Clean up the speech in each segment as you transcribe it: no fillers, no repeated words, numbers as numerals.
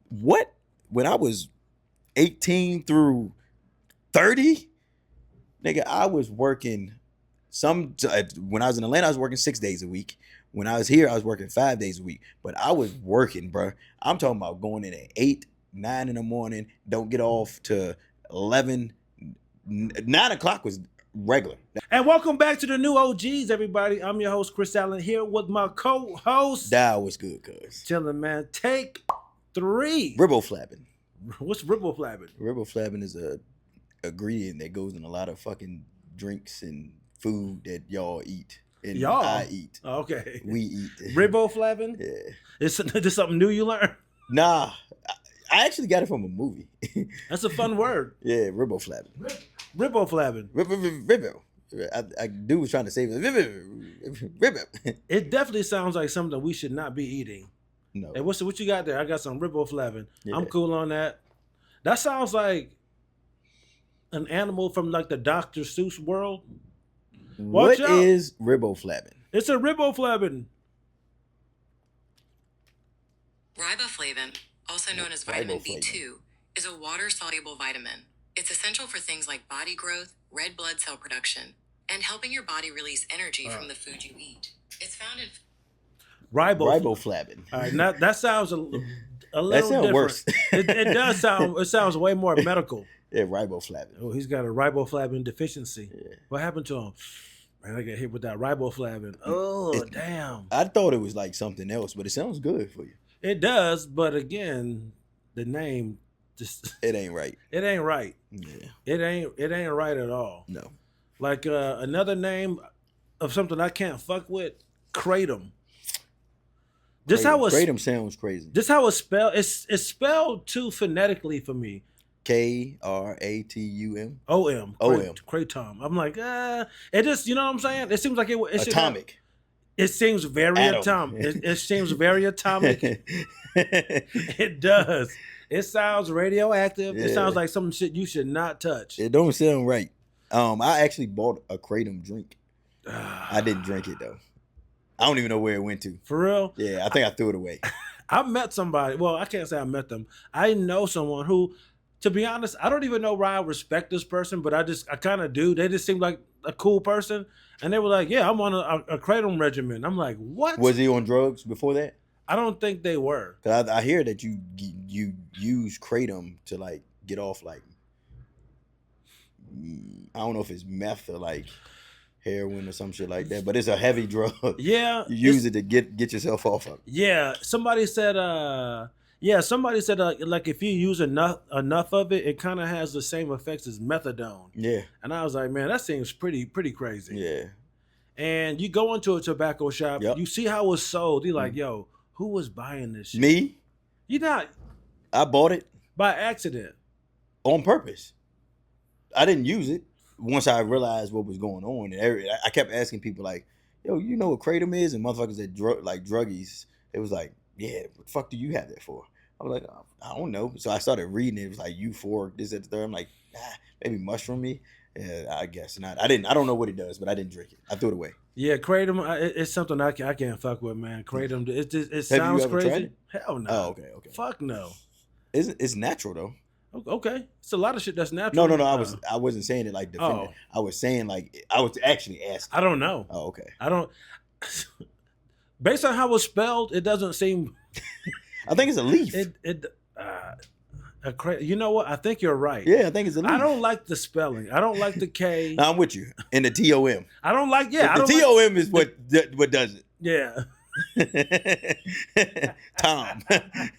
What? When I was 18 through 30, nigga, I was working when I was in Atlanta, I was working 6 days a week. When I was here, I was working 5 days a week. But I was working, bro. I'm talking about going in at 8, 9 in the morning, don't get off to 11. 9 o'clock was regular. And welcome back to the new OGs, everybody. I'm your host, Chris Allen, here with my co-host. Dowell was good, cuz. Chillin', man. Take 3. Riboflavin. What's riboflavin? Riboflavin is a ingredient that goes in a lot of fucking drinks and food that y'all eat. And Y'all? I eat. Okay. We eat. Riboflavin? Yeah. Is this something new you learned? Nah. I actually got it from a movie. That's a fun word. Yeah, riboflavin. Riboflavin. Ribo. I do was trying to save it. Ribo. It definitely sounds like something we should not be eating. No. Hey, what you got there? I got some riboflavin. Yeah. I'm cool on that. That sounds like an animal from like the Dr. Seuss world. What is riboflavin? It's a riboflavin. Riboflavin, also known as vitamin B2, is a water-soluble vitamin. It's essential for things like body growth, red blood cell production, and helping your body release energy from the food you eat. It's found in Riboflavin. All right, now that sounds a little That sounds different. worse. It does sound. It sounds way more medical. Yeah, riboflavin. Oh, he's got a riboflavin deficiency. Yeah. What happened to him? Man, I got hit with that riboflavin. Oh, damn. I thought it was like something else, but it sounds good for you. It does, but again, the name just It ain't right. it ain't right. Yeah. It ain't right at all. No. Like another name of something I can't fuck with, kratom. Kratom sounds crazy. This how it's spelled. It's spelled too phonetically for me. Kratum. O-M. O-M. Kratom. I'm like, it just, you know what I'm saying? It seems like it should Atomic. It seems very Atom. atomic. It seems very atomic. It does. It sounds radioactive. Yeah. It sounds like some shit you should not touch. It don't sound right. I actually bought a kratom drink. I didn't drink it though. I don't even know where it went to. For real? Yeah, I think I threw it away. I met somebody. Well, I can't say I met them. I know someone who, to be honest, I don't even know why I respect this person, but I kind of do. They just seem like a cool person. And they were like, yeah, I'm on a kratom regimen. I'm like, what? Was he on drugs before that? I don't think they were. Cause I hear that you use kratom to like get off like, I don't know if it's meth or like heroin or some shit like that, but it's a heavy drug. Yeah. You use it to get yourself off of it. Yeah. Somebody said like if you use enough of it, it kind of has the same effects as methadone. Yeah. And I was like, man, that seems pretty crazy. Yeah. And you go into a tobacco shop, Yep. you see how it's sold. You're like, yo, who was buying this shit? Me? You're not I bought it by accident. on purpose. I didn't use it. Once I realized what was going on, and I kept asking people like, yo, you know what kratom is? And motherfuckers that druggies, it was like, yeah, what the fuck do you have that for? I was like, I don't know. So I started reading it. It was like euphoric, this, that, the third. I'm like, maybe mushroom me. I guess not. I don't know what it does, but I didn't drink it. I threw it away. Yeah, kratom. It's something I can't fuck with, man. Kratom. It sounds Have you ever crazy. tried it? Hell no. Oh, okay. Fuck no. It's natural though. Okay, it's a lot of shit that's natural. No. I wasn't saying it like defending. I was saying like I was actually asking. I don't know. Oh, okay. I don't. Based on how it's spelled, it doesn't seem. I think it's a leaf. You know what? I think you're right. Yeah, I think it's a leaf. I don't like the spelling. I don't like the K. No, I'm with you. And the TOM. I don't like. Yeah, the TOM is what does it. Yeah. Tom.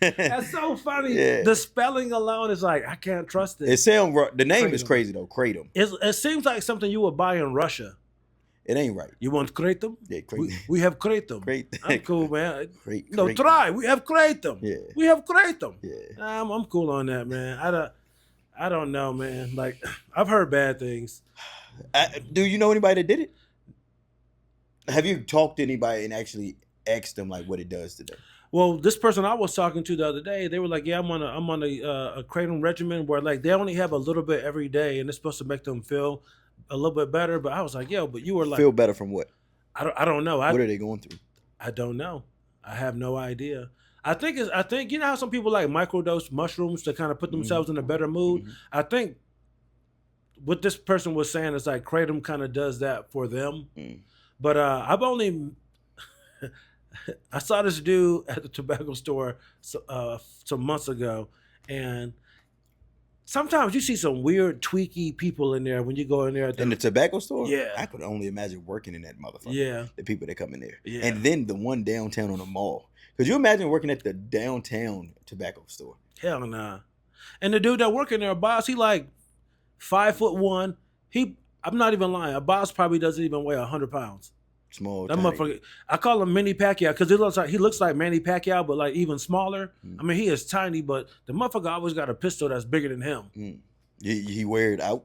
That's so funny. Yeah. The spelling alone is like I can't trust it. It sounds. The name is crazy though. Kratom. It seems like something you would buy in Russia. It ain't right. You want kratom? Yeah, kratom. We have kratom. Great. I'm cool, man. Great. No, try. We have kratom. Yeah. We have kratom. Yeah. I'm cool on that, man. I don't know, man. Like I've heard bad things. Do you know anybody that did it? Have you talked to anybody and actually asked them like what it does to them? Well, this person I was talking to the other day, they were like, "Yeah, I'm on a kratom regimen where like they only have a little bit every day, and it's supposed to make them feel a little bit better." But I was like, "Yo, but you were like feel better from what? I don't know. What are they going through? I don't know. I have no idea. I think you know how some people like microdose mushrooms to kind of put themselves in a better mood. Mhm. I think what this person was saying is like kratom kind of does that for them. Mm. But I've only I saw this dude at the tobacco store some months ago, and sometimes you see some weird tweaky people in there when you go in there. In the tobacco store? Yeah. I could only imagine working in that motherfucker. Yeah. The people that come in there. Yeah. And then the one downtown on the mall. Could you imagine working at the downtown tobacco store? Hell nah. And the dude that working there, boss, he like 5'1". I'm not even lying. A boss probably doesn't even weigh 100 pounds. Small. That tiny. motherfucker. I call him Mini Pacquiao because he looks like Manny Pacquiao, but like even smaller. I mean, he is tiny, but the motherfucker always got a pistol that's bigger than him. He wear it out?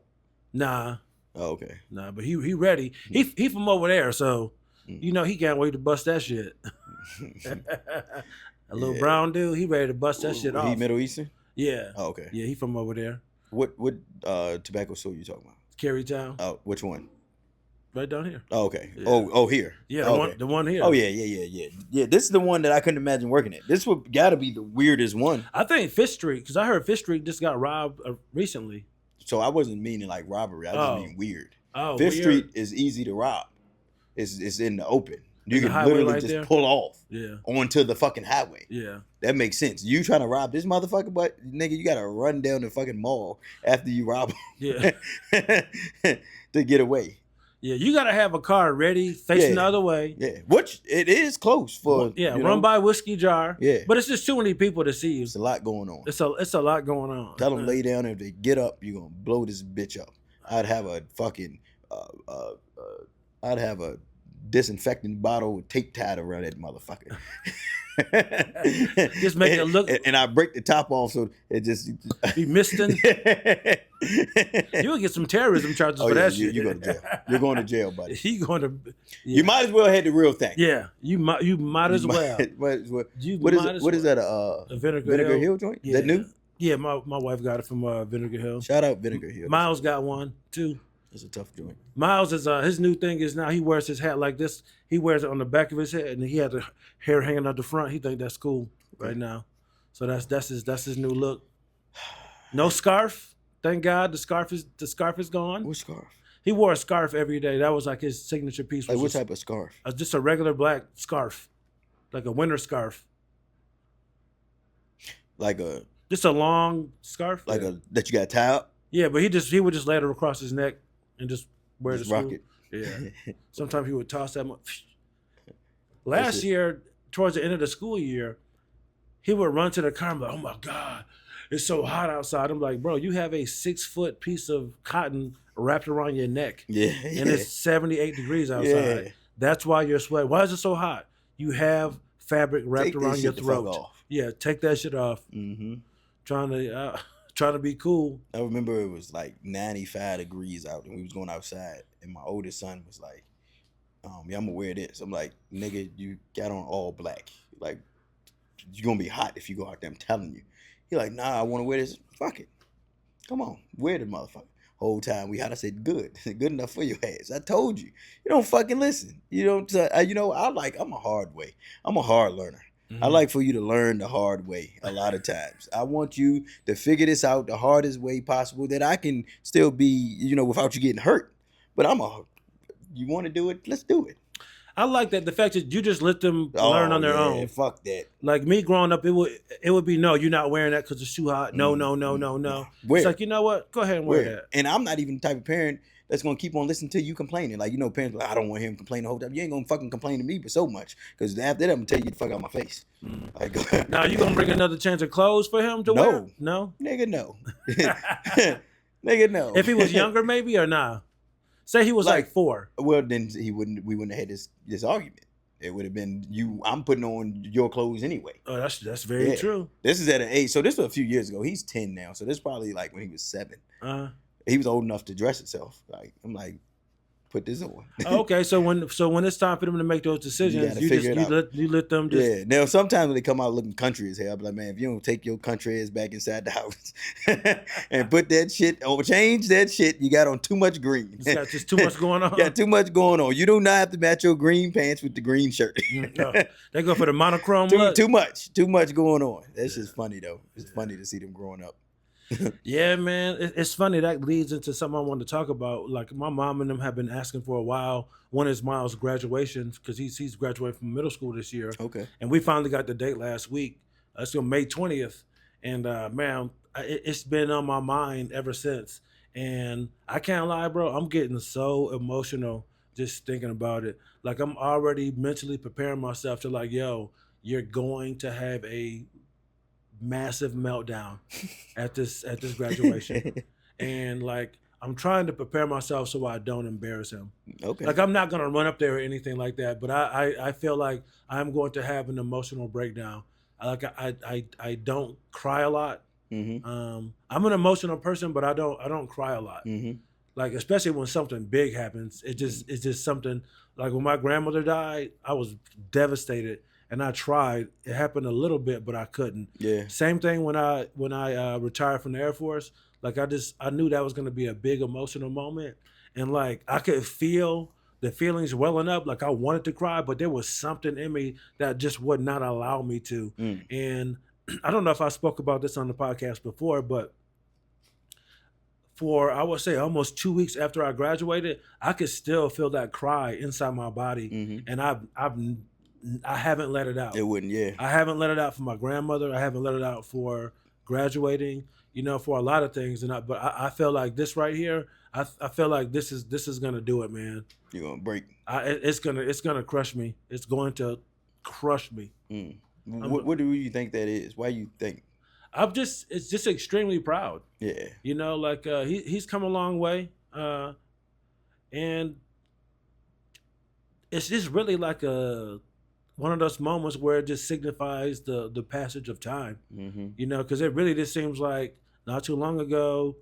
Nah. Oh, okay. Nah, but he ready. He from over there, so you know he can't wait to bust that shit. A little brown dude, he ready to bust that shit off. He Middle Eastern? Yeah. Oh, okay. Yeah, he from over there. What tobacco store you talking about? Carytown. Oh, which one? Right down here. Oh, okay. Yeah. Oh, here. Yeah, okay. the one here. Oh, yeah. This is the one that I couldn't imagine working at. This would gotta be the weirdest one. I think Fifth Street, because I heard Fifth Street just got robbed recently. So I wasn't meaning like robbery. I just mean weird. Oh, Fifth weird. Street is easy to rob. It's in the open. You the can highway literally right just there? pull off Yeah. onto the fucking highway. Yeah. That makes sense. You trying to rob this motherfucker, but nigga, you gotta run down the fucking mall after you rob him Yeah. to get away. Yeah, you got to have a car ready, facing the other way. Yeah, which it is close for. Yeah, you run know, by Whiskey Jar. Yeah. But it's just too many people to see you. It's a lot going on. It's a lot going on. Tell them lay down. If they get up, you're gonna blow this bitch up. I'd have a fucking I'd have a disinfectant bottle with tape tied around that motherfucker. Just make it look. And I break the top off so it just Be misting. You will get some terrorism charges for that shit. You go to jail. You're going to jail, buddy. He going to. Yeah. You might as well have the real thing. Yeah, you might as well. What is that? A Vinegar Hill joint? Yeah. That new? Yeah, my wife got it from Vinegar Hill. Shout out Vinegar Hill. Miles got one too. It's a tough joint. Miles is his new thing is now he wears his hat like this. He wears it on the back of his head, and he had the hair hanging out the front. He think that's cool right now. So that's his new look. No scarf. Thank God the scarf is gone. What scarf? He wore a scarf every day. That was like his signature piece. Like what type of scarf? Just a regular black scarf, like a winter scarf. Like a Just a long scarf. like a that you got tie up. Yeah, but he would just lay it across his neck and just wear Just the rock school. it. Yeah. Sometimes he would toss that much. Last year, towards the end of the school year, he would run to the car and be like, "Oh my God, it's so hot outside." I'm like, "Bro, you have a 6-foot piece of cotton wrapped around your neck, Yeah. and it's 78 degrees outside. Yeah. That's why you're sweating. Why is it so hot? You have fabric wrapped Take this around your shit the fuck throat. off. Yeah, take that shit off. Mm-hmm. Trying to be cool. I remember it was like 95 degrees out and we was going outside and my oldest son was like, yeah, I'm gonna wear this. I'm like, nigga, you got on all black. Like, you're gonna be hot if you go out there, I'm telling you. He like, nah, I wanna wear this. Fuck it. Come on, wear the motherfucker. Whole time we had, I said, good. Good enough for your ass. I told you. You don't fucking listen. You don't, I'm a hard way. I'm a hard learner. I like for you to learn the hard way a lot of times. I want you to figure this out the hardest way possible that I can still be, without you getting hurt. But you want to do it? Let's do it. I like that the fact that you just let them learn on their own. Fuck that. Like me growing up, it would be no, you're not wearing that because it's too hot. No. Wear It's like, you know what? Go ahead and wear that. And I'm not even the type of parent that's gonna keep on listening to you complaining. Like, parents like, I don't want him to complain the whole time. You ain't gonna fucking complain to me but so much. Because after that, I'm gonna tell you to fuck out my face. Like, now you gonna bring another change of clothes for him to wear? No. Nigga, no. Nigga, no. If he was younger, maybe, or nah? Say he was like 4. Well, then we wouldn't have had this argument. It would have been I'm putting on your clothes anyway. Oh, that's very true. This is at an age. So this was a few years ago. He's 10 now. So this is probably like when he was 7. Uh-huh. He was old enough to dress himself. Like, I'm like, put this on. Okay, so when it's time for them to make those decisions, you let them just. Yeah. Now sometimes when they come out looking country as hell, I'll be like, man, if you don't take your country ass back inside the house and put that shit or change that shit, you got on too much green. You got just too much going on. Got too much going on. You do not have to match your green pants with the green shirt. No, they go for the monochrome look. Too much going on. That's just funny though. It's funny to see them growing up. Yeah, man, it's funny. That leads into something I wanted to talk about. Like my mom and them have been asking for a while. One is Miles' graduation because he's graduating from middle school this year. Okay. And we finally got the date last week. It's on May 20th. And man, it's been on my mind ever since. And I can't lie, bro. I'm getting so emotional just thinking about it. Like I'm already mentally preparing myself to like, yo, you're going to have a massive meltdown at this graduation. And like I'm trying to prepare myself so I don't embarrass him. Okay. Like I'm not gonna run up there or anything like that, but I feel like I'm going to have an emotional breakdown. I don't cry a lot. Mm-hmm. I'm an emotional person, but I don't cry a lot. Mm-hmm. Like especially when something big happens, it's just something. Like when my grandmother died, I was devastated. And I tried. It happened a little bit, but I couldn't. Yeah. Same thing when I retired from the Air Force. Like I knew that was going to be a big emotional moment, and like I could feel the feelings welling up. Like I wanted to cry, but there was something in me that just would not allow me to. And I don't know if I spoke about this on the podcast before, but for I would say almost 2 weeks after I graduated, I could still feel that cry inside my body, and I haven't let it out. It wouldn't, yeah. I haven't let it out for my grandmother. I haven't let it out for graduating, for a lot of things. But I feel like this right here, I feel like this is gonna do it, man. You're gonna break. It's gonna crush me. It's going to crush me. What do you think that is? Why you think? It's just extremely proud. Yeah. Like he's come a long way. And it's just really like one of those moments where it just signifies the passage of time, because it really just seems like not too long ago,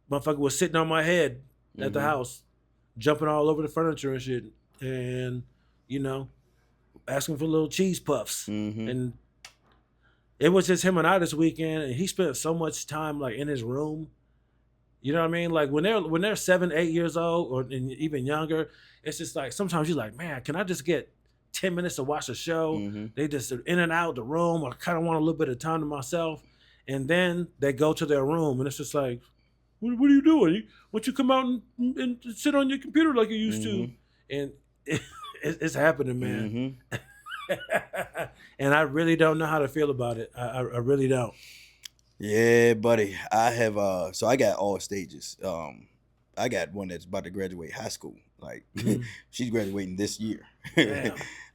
motherfucker was sitting on my head at the house, jumping all over the furniture and shit, and asking for little cheese puffs, and it was just him and I this weekend, and he spent so much time like in his room. You know what I mean? Like when they're 7, 8 years old, or even younger, it's just like sometimes you're like, man, can I just get 10 minutes to watch a show? They just are in and out the room. I kind of want a little bit of time to myself. And then they go to their room and it's just like, what are you doing? Why don't you come out and sit on your computer like you used to? And it's happening, man. And I really don't know how to feel about it. I really don't. Yeah, buddy. I have so I got all stages. I got one that's about to graduate high school. Like she's graduating this year.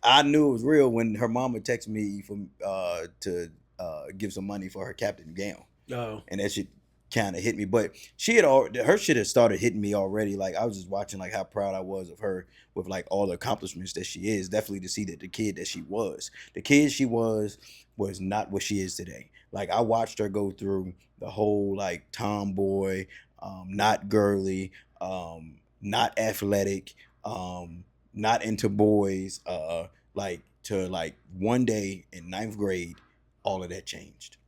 I knew it was real when her mama texted me to give some money for her captain gown. Oh. And that shit kind of hit me. But her shit had started hitting me already. Like I was just watching like how proud I was of her with like all the accomplishments that she is. Definitely to see that the kid she was not what she is today. Like I watched her go through the whole like tomboy, not girly, not athletic, not into boys, like to like one day in 9th grade, all of that changed.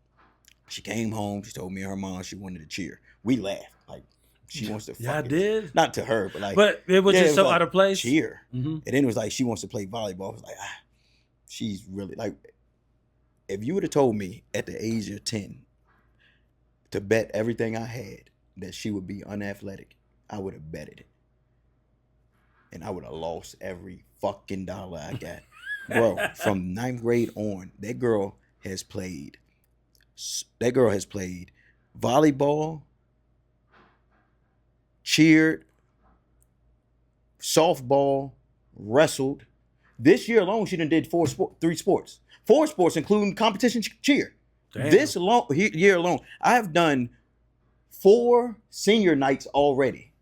She came home, she told me and her mom she wanted to cheer. We laughed. Like she wants to I did. Not to her, but like but it was just so out of place. Cheer. And then it was like she wants to play volleyball. It was like she's really like, if you would have told me at the age of 10 to bet everything I had that she would be unathletic, I would have betted it. And I would have lost every fucking dollar I got. Bro, from 9th grade on, that girl has played volleyball, cheered, softball, wrestled. This year alone, she done did 3 sports. 4 sports, including competition cheer. Damn. This year alone, I have done 4 senior nights already.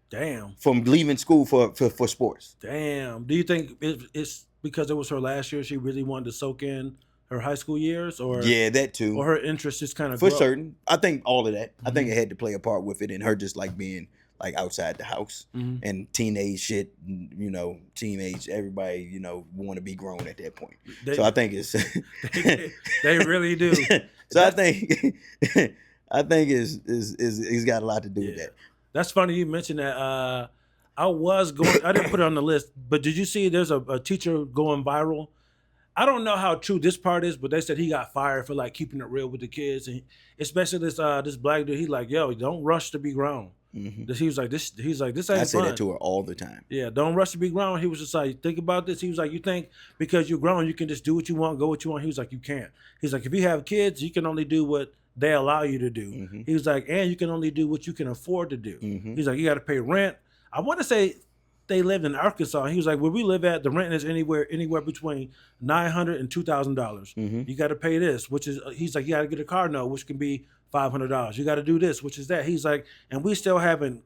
Damn. From leaving school for sports. Damn. Do you think it's because it was her last year, she really wanted to soak in her high school years? Or yeah, that too. Or her interest just kind of for certain. I think all of that. I think it had to play a part with it, and her just like being like outside the house and teenage shit. You know, teenage everybody. You know, want to be grown at that point. So I think it's they really do. So I think it's got a lot to do with that. That's funny you mentioned that. I didn't put it on the list, but did you see there's a teacher going viral? I don't know how true this part is, but they said he got fired for like keeping it real with the kids, and especially this black dude. He's like, "Yo, don't rush to be grown." He was like, "This ain't fun." I say that to her all the time. Yeah, don't rush to be grown. He was just like, think about this. He was like, you think because you're grown, you can just do what you want, go what you want. He was like, you can't. He's like, if you have kids, you can only do what they allow you to do. He was like, and you can only do what you can afford to do. He's like, you got to pay rent. I want to say they lived in Arkansas. He was like, where we live at, the rent is anywhere between $900 and $2,000. You got to pay this, which is, he's like, you got to get a car note, which can be $500. You got to do this, which is that. He's like, and we still haven't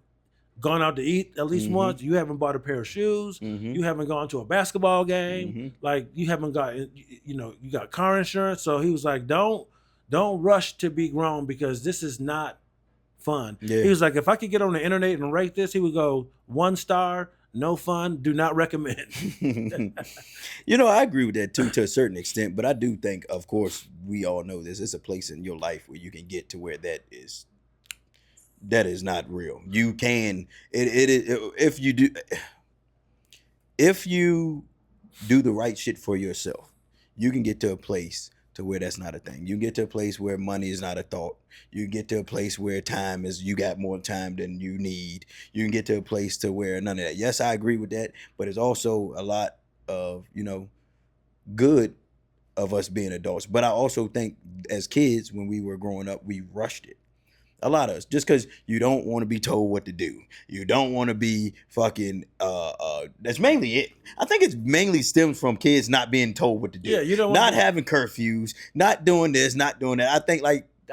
gone out to eat at least once. You haven't bought a pair of shoes. You haven't gone to a basketball game. Like you haven't got, you got car insurance. So he was like, don't rush to be grown because this is not fun. He was like, if I could get on the internet and rate this, he would go 1 star, no fun, do not recommend. I agree with that too to a certain extent, but I do think, of course, we all know this. It's a place in your life where you can get to where that is not real. You can if you do the right shit for yourself, you can get to a place to where that's not a thing. You can get to a place where money is not a thought. You can get to a place where you got more time than you need. You can get to a place to where none of that. Yes, I agree with that, but it's also a lot of, good of us being adults. But I also think as kids, when we were growing up, we rushed it. A lot of us, just because you don't want to be told what to do. You don't want to be fucking, that's mainly it. I think it's mainly stems from kids not being told what to do. Yeah, you don't not having curfews, not doing this, not doing that.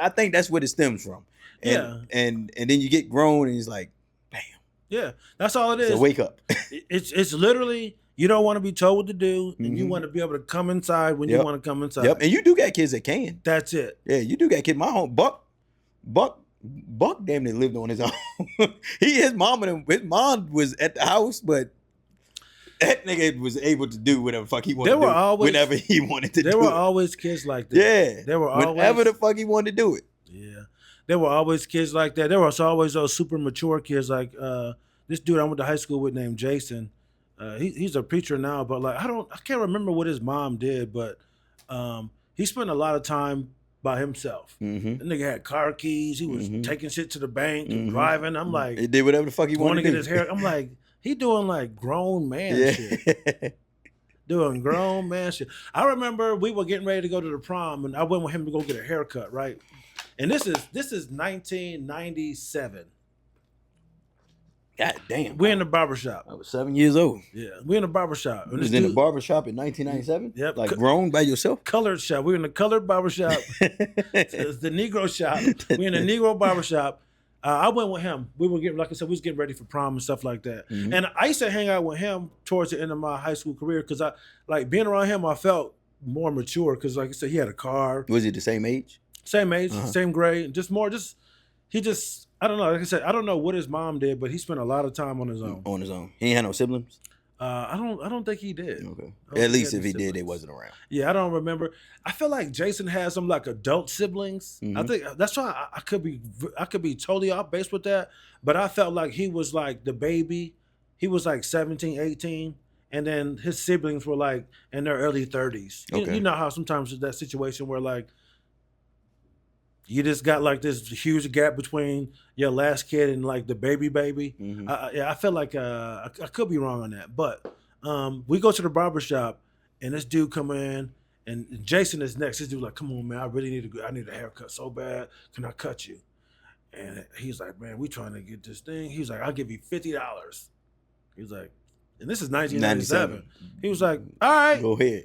I think that's what it stems from. And then you get grown and it's like, bam. Yeah, that's all it is. So wake up. It's literally, you don't want to be told what to do, and you want to be able to come inside when you want to come inside. Yep, and you do got kids that can. That's it. Yeah, you do got kids. My home, Buck damn near lived on his own. His mom was at the house, but that nigga was able to do whatever the fuck he wanted to do whenever he wanted to do it. There were always kids like that. Yeah. There were always, whenever the fuck he wanted to do it. Yeah. There were always kids like that. There was always those super mature kids like this dude I went to high school with named Jason. He's a preacher now, but like I can't remember what his mom did, but he spent a lot of time by himself. The nigga had car keys. He was taking shit to the bank and driving. I'm like, he did whatever the fuck he wanted to get his hair. I'm like, he doing like grown man shit. Doing grown man shit. I remember we were getting ready to go to the prom, and I went with him to go get a haircut, right? And this is 1997. God damn. We're in the barbershop. I was 7 years old. Yeah, we're in the barbershop. You was in the barbershop in 1997? Yep. Like grown by yourself? Colored shop. We're in the colored barbershop. It's the Negro shop. We're in the Negro barbershop. I went with him. We were getting, like I said, we was getting ready for prom and stuff like that. And I used to hang out with him towards the end of my high school career because I like being around him. I felt more mature because, like I said, he had a car. Was he the same age? Same age, same grade. I don't know. Like I said, I don't know what his mom did, but he spent a lot of time on his own. On his own. He ain't had no siblings? I don't think he did. Okay. At least if he did, they wasn't around. Yeah, I don't remember. I feel like Jason has some like adult siblings. I think that's why I could be totally off base with that. But I felt like he was like the baby. He was like 17, 18. And then his siblings were like in their early 30s. Okay. You know how sometimes there's that situation where like you just got like this huge gap between your last kid and like the baby. I feel like I could be wrong on that, but we go to the barbershop and this dude come in and Jason is next. This dude like, come on man, I need a haircut so bad. Can I cut you? And he's like, man, we trying to get this thing. He's like, I'll give you $50. He's like, and this is 1997. He was like, all right, go ahead.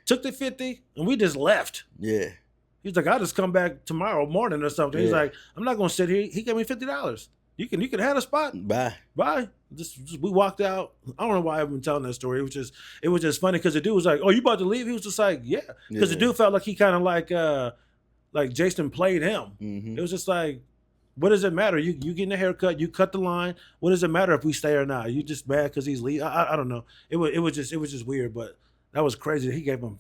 Took the 50 and we just left. Yeah. He's like, I'll just come back tomorrow morning or something. He's like, I'm not gonna sit here. He gave me $50. You can have a spot. Bye. Just we walked out. I don't know why I've been telling that story. It was just funny because the dude was like, oh, you about to leave? He was just like, yeah. Because the dude felt like he kind of like Jason played him. It was just like, What does it matter? You getting a haircut, you cut the line. What does it matter if we stay or not? You just mad because he's leaving? I don't know. It was just weird, but that was crazy. He gave him.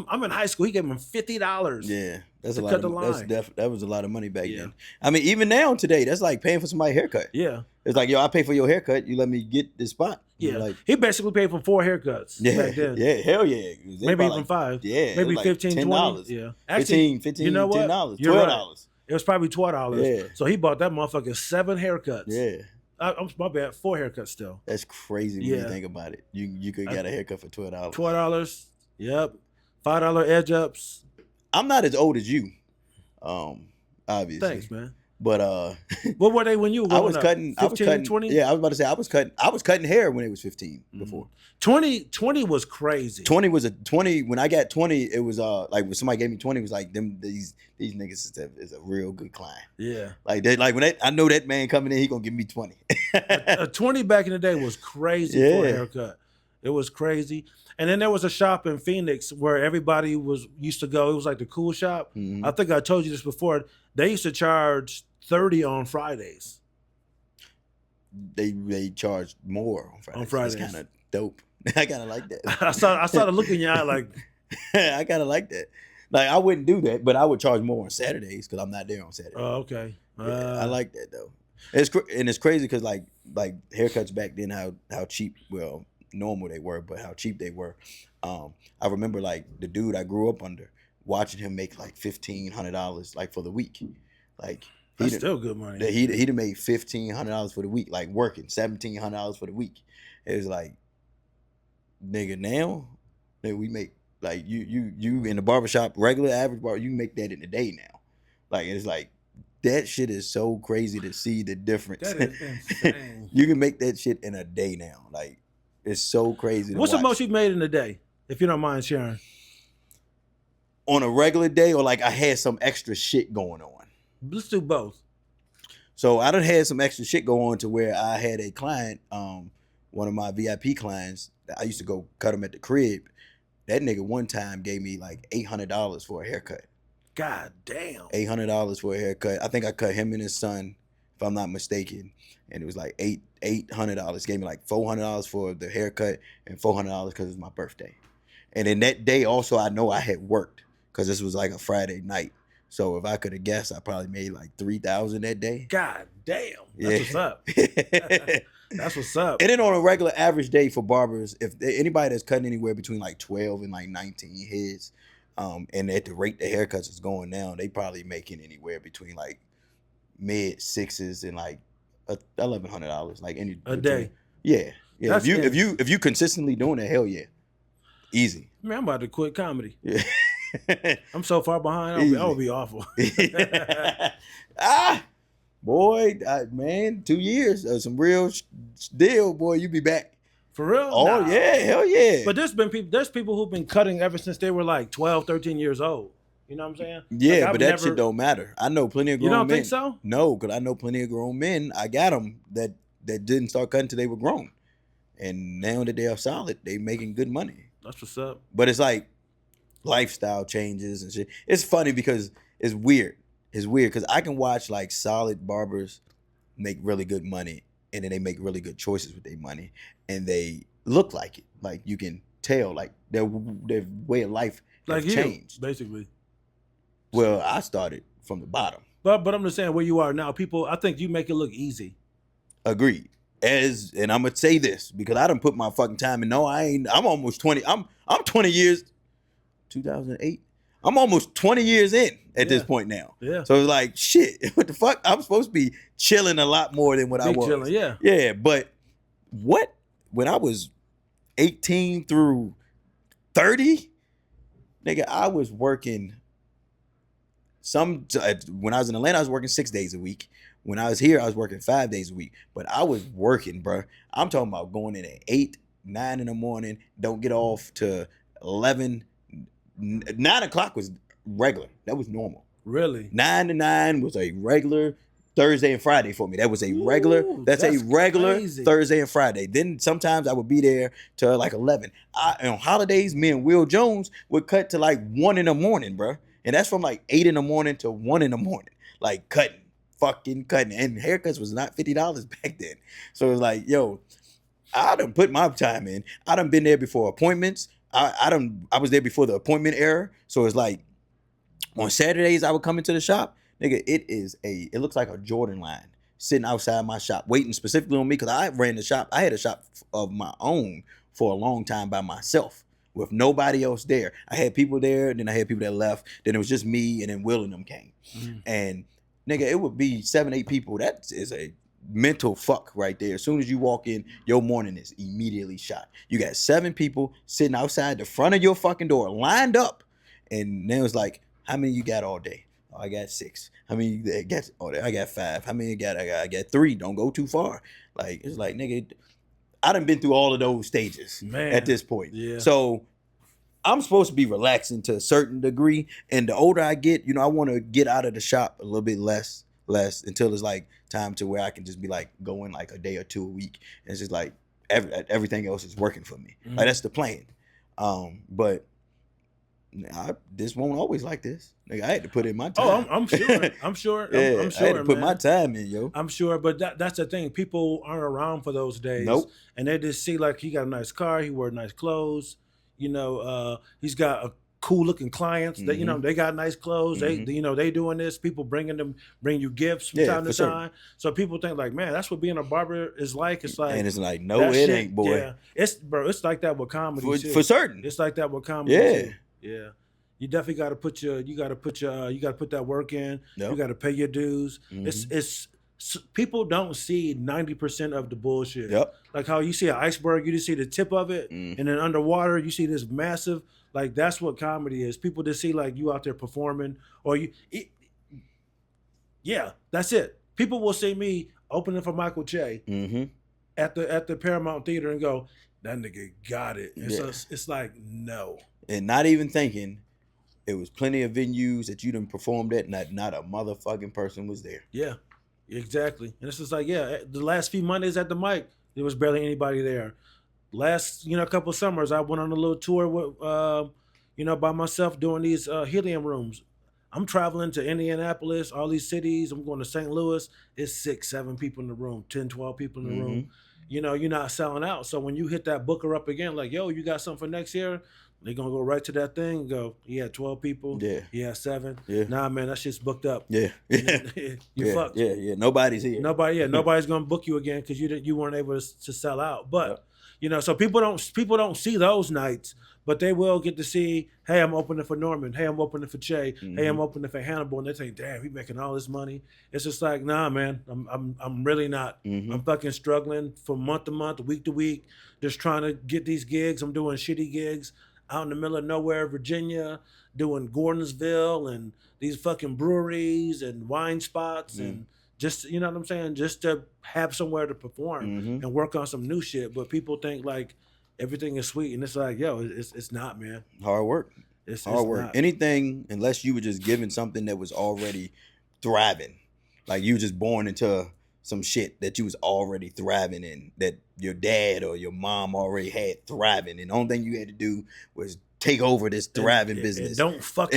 I'm in high school. He gave him $50. Yeah, that's a to lot. cut the Of, line. that was a lot of money back Yeah. then. I mean, even now today, that's like paying for somebody's haircut. Yeah, It's like, yo, I pay for your haircut. You let me get this spot. yeah. Like, He basically paid for 4 haircuts back then. yeah, hell yeah. They Maybe probably even 5. Yeah, maybe like 15, $10. 20. Yeah, actually, 15, you know what? $10, You're $12. right. It was probably $12. Yeah. So he bought that motherfucker 7 haircuts. Yeah, I'm my bad. 4 haircuts still. that's crazy when Yeah. you think about it. You could get a haircut for $12. $12. Yep. $5 edge ups. I'm not as old as you, obviously. Thanks, man. But What were they when you were I growing was up? cutting. 15, 20? Yeah, I was about to say I was cutting hair when it was 15 before. 20 was crazy. 20 was a 20. When I got 20, it was like when somebody gave me 20, it was like these niggas is a real good client. Yeah. Like I know that man coming in, he gonna give me 20. A 20 back in the day was crazy for a haircut. It was crazy. And then there was a shop in Phoenix where everybody used to go. It was like the cool shop. Mhm. I think I told you this before. They used to charge $30 on Fridays. They charge more on Fridays. On Fridays. It's kind of dope. I kind of like that. I started looking in your eye like, I kind of like that. Like I wouldn't do that, but I would charge more on Saturdays because I'm not there on Saturday. oh, okay. Yeah, I like that though. It's crazy because like haircuts back then, how cheap, well, normal they were, but how cheap they were. I remember like the dude I grew up under, watching him make like $1,500 like for the week. Like That's still good money. He'd have made $1,500 for the week, like working $1,700 for the week. It was like, nigga, now that we make like you in the barbershop, regular average bar, you can make that in a day now. Like it's like that shit is so crazy to see the difference. That is insane. You can make that shit in a day now. Like it's so crazy. What's to the watch. most you've made in a day, if you don't mind sharing? On a regular day, or like I had some extra shit going on? Let's do both. So I done had some extra shit go on to where I had a client, one of my VIP clients, I used to go cut him at the crib. That nigga one time gave me like $800 for a haircut. God damn. $800 for a haircut. I think I cut him and his son, if I'm not mistaken. And it was like $800. Gave me like $400 for the haircut and $400 because it was my birthday. And then that day also, I know I had worked because this was like a Friday night. So if I could have guessed, I probably made like $3,000 that day. God damn. That's Yeah. what's up. That's what's up. And then on a regular average day for barbers, if anybody that's cutting anywhere between like 12 and like 19 heads, and at the rate the haircuts is going now, they probably making anywhere between like mid sixes and like $1,100, like any A day. Yeah, yeah. That's If you consistently doing it, hell yeah, easy. Man, I'm about to quit comedy. Yeah. I'm so far behind. I would be awful. Boy, man, 2 years, some real deal, boy. You be back. For real? Oh Nah. yeah, hell yeah. But there's people who've been cutting ever since they were like 12, 13 years old. You know what I'm saying? Yeah, Like, but I've that never- shit don't matter. I know plenty of grown You men. don't think so? No, because I know plenty of grown men. I got them that didn't start cutting until they were grown, and now that they are solid, they making good money. That's what's up. But it's like lifestyle changes and shit. It's funny because it's weird. It's weird because I can watch like solid barbers make really good money, and then they make really good choices with their money, and they look like it. Like you can tell, like their way of life has Like you, changed. basically. Well, I started from the bottom. But I'm just saying where you are now. People, I think you make it look easy. Agreed. And I'm gonna say this because I done put my fucking time in. No, I ain't. I'm almost 20. I'm 20 years. 2008. I'm almost 20 years in at this point now. Yeah. So it's like shit. What the fuck? I'm supposed to be chilling a lot more than what I Big was. chilling, yeah. Yeah, but when I was 18 through 30, nigga, I was working. When I was in Atlanta, I was working 6 days a week. When I was here, I was working 5 days a week. But I was working, bro. I'm talking about going in at 8, 9 in the morning. Don't get off to 11. 9 o'clock was regular. That was normal. Really? 9 to 9 was a regular Thursday and Friday for me. That was a regular. Ooh, That's a that's regular crazy. Thursday and Friday. Then sometimes I would be there till like 11. On holidays, me and Will Jones would cut to like 1 in the morning, bro. And that's from like 8 in the morning to 1 in the morning, like cutting fucking cutting. And haircuts was not $50 back then. So it was like, yo, I done put my time in. I done been there before appointments. I was there before the appointment era. So it's like on Saturdays I would come into the shop. Nigga, it looks like a Jordan line sitting outside my shop, waiting specifically on me because I ran the shop. I had a shop of my own for a long time by myself with nobody else there. I had people there, then I had people that left, then it was just me, and then Will and them came. And nigga, it would be 7, 8 people. That is a mental fuck right there. As soon as you walk in, your morning is immediately shot. You got 7 people sitting outside the front of your fucking door, lined up, and then it was like, how many you got all day? Oh, I got 6. How many you got all day? I got 5. How many you got? I got 3. Don't go too far. Like, it's like, nigga, I done been through all of those stages at this point. Yeah. So I'm supposed to be relaxing to a certain degree, and the older I get, I want to get out of the shop a little bit less until it's like time to where I can just be like going like a day or 2 a week, and it's just like everything else is working for me. Like that's the plan. But this won't always like this. Like, I had to put in my time. Oh, I'm sure. I'm sure. Yeah, I'm sure. I had to put man. my time in, yo. I'm sure, but that's the thing. People aren't around for those days. Nope. And they just see like he got a nice car, he wear nice clothes. He's got a cool looking clients. That they got nice clothes. They doing this. People bring you gifts from time to time. So people think like, man, that's what being a barber is like. It's like, and it's like, no, it ain't, boy. Yeah, it's like that with comedy for certain. It's like that with comedy. Yeah. Too. Yeah. You definitely got to put that work in. Yep. You got to pay your dues. It's people don't see 90% of the bullshit. Yep. Like how you see an iceberg, you just see the tip of it, and then underwater you see this massive. Like that's what comedy is. People just see like you out there performing, or yeah, that's it. People will see me opening for Michael Che at the Paramount Theater and go, that nigga got it. And so it's like, no. And not even thinking, it was plenty of venues that you done performed at, not a motherfucking person was there. Yeah, exactly. And it's just like, the last few Mondays at the mic, there was barely anybody there. Last, couple of summers, I went on a little tour with, by myself doing these helium rooms. I'm traveling to Indianapolis, all these cities. I'm going to St. Louis. It's 6, 7 people in the room, 10, 12 people in the room. You're not selling out. So when you hit that booker up again, like, yo, you got something for next year? They're going to go right to that thing and go, he had 12 people. Yeah. He had 7. Yeah. Nah, man, that shit's booked up. Yeah. You fucked. Yeah. Nobody's here. Nobody's going to book you again because you weren't able to sell out. But, so people don't see those nights, but they will get to see, hey, I'm opening for Norman. Hey, I'm opening for Che. Hey, I'm opening for Hannibal. And they think, damn, he making all this money. It's just like, nah, man, I'm really not. I'm fucking struggling from month to month, week to week, just trying to get these gigs. I'm doing shitty gigs out in the middle of nowhere, Virginia, doing Gordonsville and these fucking breweries and wine spots and just, you know what I'm saying? Just to have somewhere to perform and work on some new shit. But people think like everything is sweet. And it's like, yo, it's not, man. Hard work. It's hard work. Not. Anything, unless you were just given something that was already thriving. Like you were just born into some shit that you was already thriving in, that your dad or your mom already had thriving. And the only thing you had to do was take over this thriving business. And don't fuck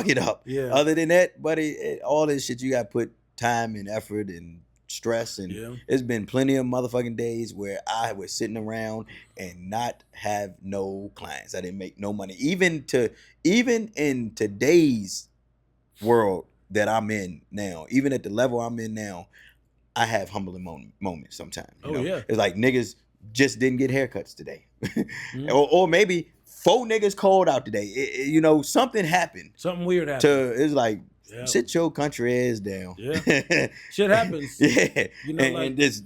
it up. Yeah. Other than that, buddy, all this shit you got to put time and effort and stress. And it's been plenty of motherfucking days where I was sitting around and not have no clients. I didn't make no money. Even in today's world that I'm in now, even at the level I'm in now, I have humbling moments sometimes. It's like niggas just didn't get haircuts today. or maybe 4 niggas called out today. Something happened. Something weird happened. It's like, sit your country ass down. Yeah. Shit happens. Yeah. And just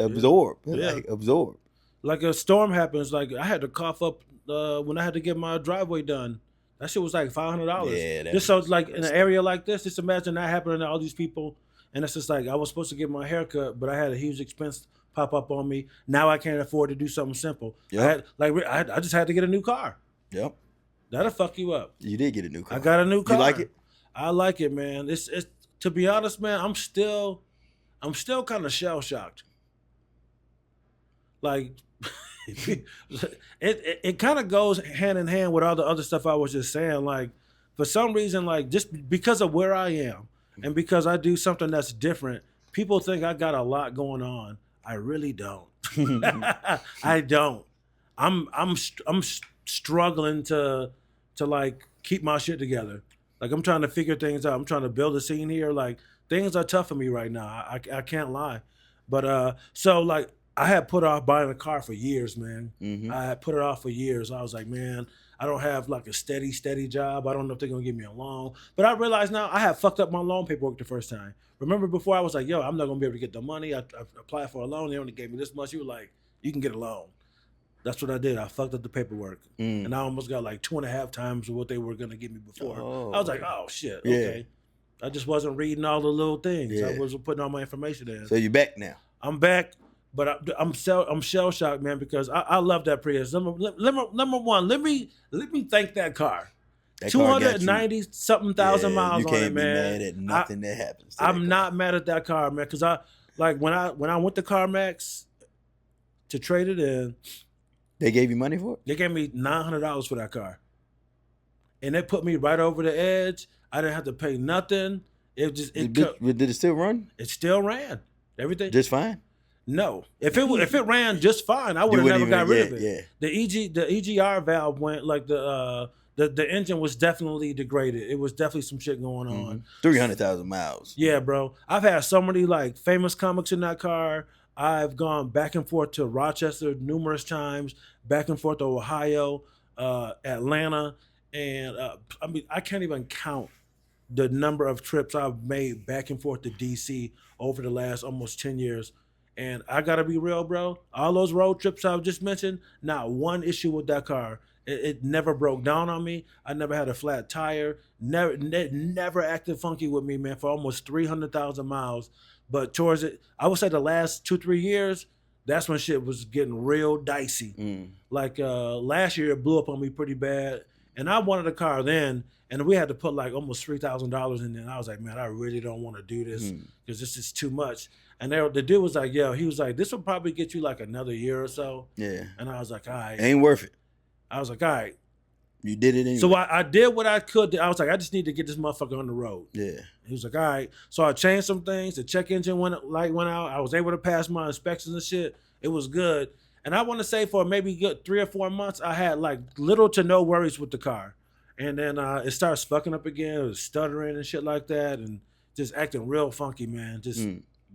absorb. Absorb. Like a storm happens. Like I had to cough up when I had to get my driveway done. That shit was like $500. Yeah. Just so it's like in an area like this, just imagine that happening to all these people. And it's just like, I was supposed to get my haircut, but I had a huge expense pop up on me. Now I can't afford to do something simple. Yep. I just had to get a new car. Yep. That'll fuck you up. You did get a new car. I got a new car. You like it? I like it, man. It's to be honest, man, I'm still kind of shell shocked. Like it kind of goes hand in hand with all the other stuff I was just saying. Like for some reason, like just because of where I am And because I do something that's different, people think I got a lot going on. I really don't. I don't. I'm struggling to like keep my shit together. Like I'm trying to figure things out. I'm trying to build a scene here. Like things are tough for me right now. I can't lie. But so like I had put off buying a car for years, man. I had put it off for years. I was like, man, I don't have like a steady job. I don't know if they're gonna give me a loan. But I realize now I have fucked up my loan paperwork the first time. Remember before I was like, yo, I'm not gonna be able to get the money. I applied for a loan. They only gave me this much. You were like, you can get a loan. That's what I did. I fucked up the paperwork. And I almost got like 2.5 times what they were gonna give me before. I was like, oh shit, okay. I just wasn't reading all the little things. Yeah. I wasn't putting all my information in. So you're back now. I'm back, but I'm shell shocked, man, because I love that Prius. Number one, let me thank that car. That car got 290 something thousand miles on it, man. You can't be mad at nothing that happens. I'm not mad at that car, man, because when I went to CarMax to trade it in, they gave you money for it? They gave me $900 for that car, and they put me right over the edge. I didn't have to pay nothing. Did it still run? It still ran. Everything just fine. No, if it ran just fine, I would have never got rid of it. Yeah. The EGR valve went like the engine was definitely degraded. It was definitely some shit going on. 300,000 miles. Yeah, bro. I've had so many like famous comics in that car. I've gone back and forth to Rochester numerous times, back and forth to Ohio, Atlanta, and I mean I can't even count the number of trips I've made back and forth to DC over the last almost 10 years. And I gotta be real, bro. All those road trips I've just mentioned, not one issue with that car. It never broke down on me. I never had a flat tire. Never acted funky with me, man, for almost 300,000 miles. But towards it, I would say the last 2-3 years, that's when shit was getting real dicey. Like last year, it blew up on me pretty bad. And I wanted a car then, and we had to put like almost $3,000 in there. And I was like, man, I really don't want to do this because this is too much. And the dude was like, yo, he was like, this will probably get you like another year or so. Yeah. And I was like, all right. Ain't worth it. I was like, all right. You did it anyway. So I did what I could. I was like, I just need to get this motherfucker on the road. Yeah. He was like, all right. So I changed some things. The check engine light went out. I was able to pass my inspections and shit. It was good. And I want to say for maybe good 3 or 4 months, I had like little to no worries with the car. And then it started fucking up again. It was stuttering and shit like that. And just acting real funky, man. Just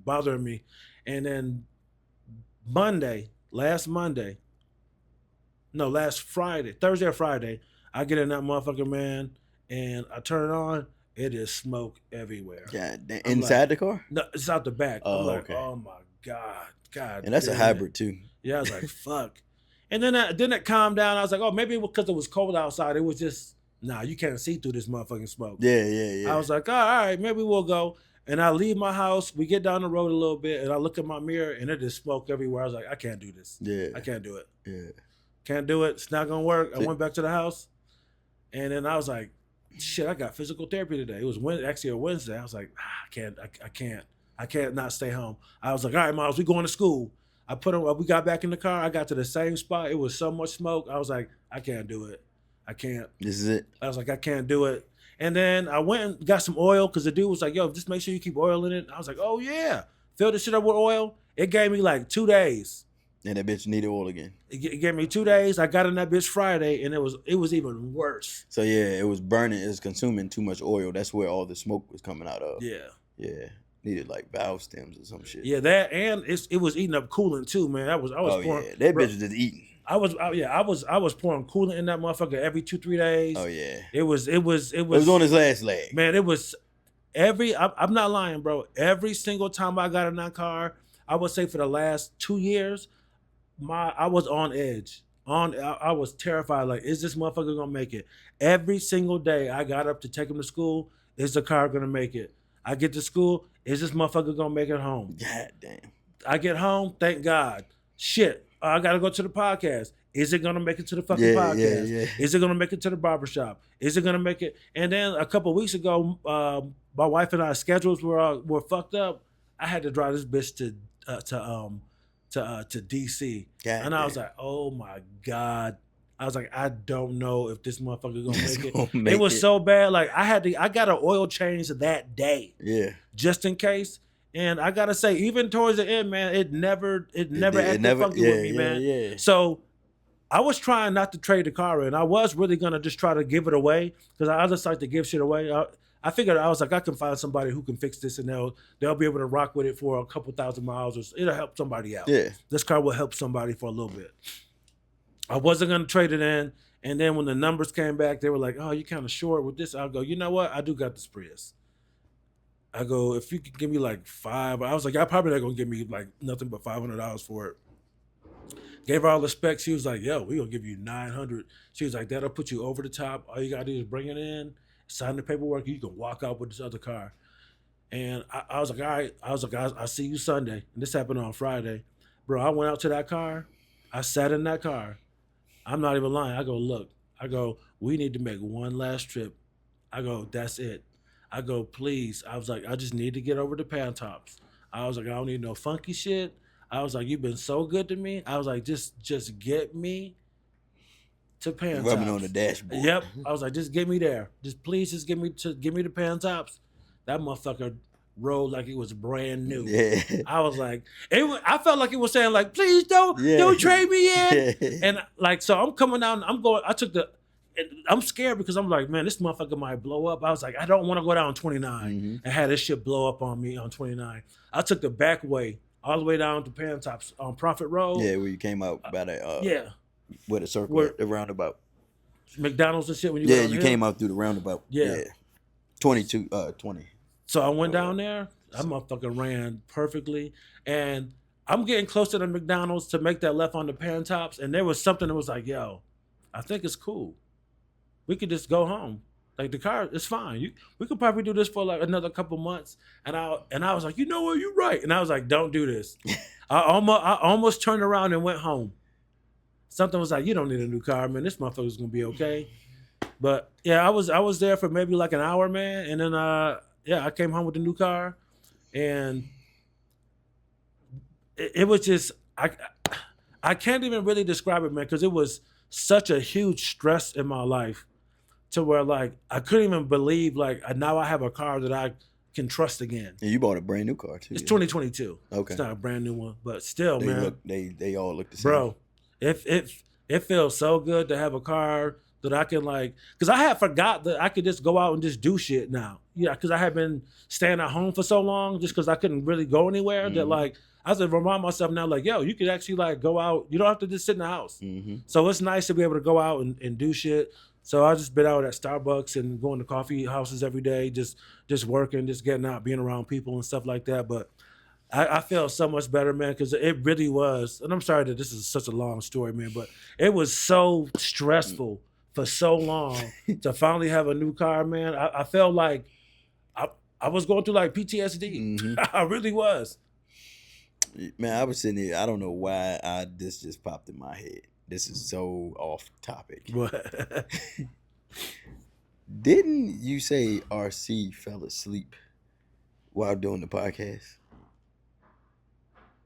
bothering me. And then last Friday, Thursday or Friday, I get in that motherfucker, man, and I turn it on. It is smoke everywhere. Yeah, inside the car? No, it's out the back. Oh, I'm like, okay. oh my God. And that's a hybrid too. Yeah, I was like, fuck. And then it calmed down. I was like, oh, maybe because it was cold outside. It was just, nah, you can't see through this motherfucking smoke. Yeah. I was like, all right, maybe we'll go. And I leave my house. We get down the road a little bit, and I look at my mirror, and it is smoke everywhere. I was like, I can't do this. Yeah. I can't do it. Yeah. Can't do it. It's not gonna work. I went back to the house, and then I was like, shit, I got physical therapy today. It was actually a Wednesday. I was like, I can't not stay home. I was like, all right, Miles, we going to school. We got back in the car. I got to the same spot. It was so much smoke. I was like, I can't do it. I can't. This is it. I was like, I can't do it. And then I went and got some oil because the dude was like, yo, just make sure you keep oil in it. I was like, oh yeah. Fill this shit up with oil. It gave me like 2 days. And that bitch needed oil again. It gave me 2 days. I got in that bitch Friday, and it was even worse. So yeah, it was burning. It was consuming too much oil. That's where all the smoke was coming out of. Yeah. Yeah. Needed like valve stems or some shit. Yeah, that and it was eating up coolant too, man. I was pouring. Yeah, that bitch was just eating. I was pouring coolant in that motherfucker every 2-3 days. Oh yeah. It was on his last leg. Man, it was I'm not lying, bro. Every single time I got in that car, I would say for the last 2 years, I was on edge. I was terrified. Like, is this motherfucker gonna make it? Every single day I got up to take him to school. Is the car gonna make it? I get to school. Is this motherfucker gonna make it home? God damn. I get home. Thank God. Shit. I gotta go to the podcast. Is it gonna make it to the fucking podcast? Yeah. Is it gonna make it to the barbershop? Is it gonna make it? And then a couple of weeks ago, my wife and I's schedules were fucked up. I had to drive this bitch to DC, and I was like, oh my God, I was like, I don't know if this motherfucker gonna It's make it. gonna It make was it. so bad. Like I got an oil change that day Yeah. just in case. And I gotta say, even towards the end, man, it never acted funky Yeah, with me, yeah, man. yeah. So I was trying not to trade the car in. I was really gonna just try to give it away because I just like to give shit away. I figured I was like, I can find somebody who can fix this and they'll be able to rock with it for a couple thousand miles, or it'll help somebody out. Yeah. This car will help somebody for a little bit. I wasn't gonna trade it in, and then when the numbers came back, they were like, "Oh, you kind of short with this." I'll go, you know what? I do got this Prius. I go, if you could give me like five, I was like, y'all probably not gonna give me like nothing but $500 for it. Gave her all the specs. She was like, yo, we gonna give you 900. She was like, that'll put you over the top. All you gotta do is bring it in, sign the paperwork, you can walk out with this other car. And I was like, all right. I was like, I'll see you Sunday. And this happened on Friday. Bro, I went out to that car. I sat in that car. I'm not even lying. I go, look. I go, we need to make one last trip. I go, that's it. I go, please. I was like, I just need to get over the pan tops. I was like, I don't need no funky shit. I was like, you've been so good to me. I was like, just get me to pan tops. Rubbing on the dashboard. Yep. I was like, just get me there. Just please, just give me the pan tops. That motherfucker rolled like it was brand new. Yeah. I was like, I felt like it was saying like, please don't trade me in. Yeah. And like, so I'm coming down. I'm scared because I'm like, man, this motherfucker might blow up. I was like, I don't want to go down 29 and have this shit blow up on me on 29. I took the back way all the way down to Pan Tops on Prophet Road. Yeah, where you came out by the where the circle, Where- the roundabout. McDonald's and shit. When you Yeah, go down you the hill. came out through the roundabout. Yeah. 20. So I went down there. That motherfucker ran perfectly. And I'm getting close to the McDonald's to make that left on the Pan Tops. And there was something that was like, yo, I think it's cool. We could just go home. Like the car, it's fine. We could probably do this for like another couple months. And I was like, you know what, you're right. And I was like, don't do this. I almost turned around and went home. Something was like, you don't need a new car, man. This motherfucker's gonna be okay. But yeah, I was there for maybe like an hour, man. And then I came home with the new car, and it was just I can't even really describe it, man, because it was such a huge stress in my life to where like I couldn't even believe like now I have a car that I can trust again. And you bought a brand new car too. It's 2022. Okay. It's not a brand new one, but still, man. They all look the same. Bro, it feels so good to have a car that I can like, because I had forgot that I could just go out and just do shit now. Yeah, because I had been staying at home for so long just because I couldn't really go anywhere that like, I have to remind myself now like, yo, you could actually like go out. You don't have to just sit in the house. So it's nice to be able to go out and do shit. So I just been out at Starbucks and going to coffee houses every day, just working, just getting out, being around people and stuff like that. But I felt so much better, man, because it really was. And I'm sorry that this is such a long story, man, but it was so stressful for so long to finally have a new car, man. I felt like I was going through like PTSD. I really was. Man, I was sitting here. I don't know why this just popped in my head. This is so off topic. What? Didn't you say RC fell asleep while doing the podcast?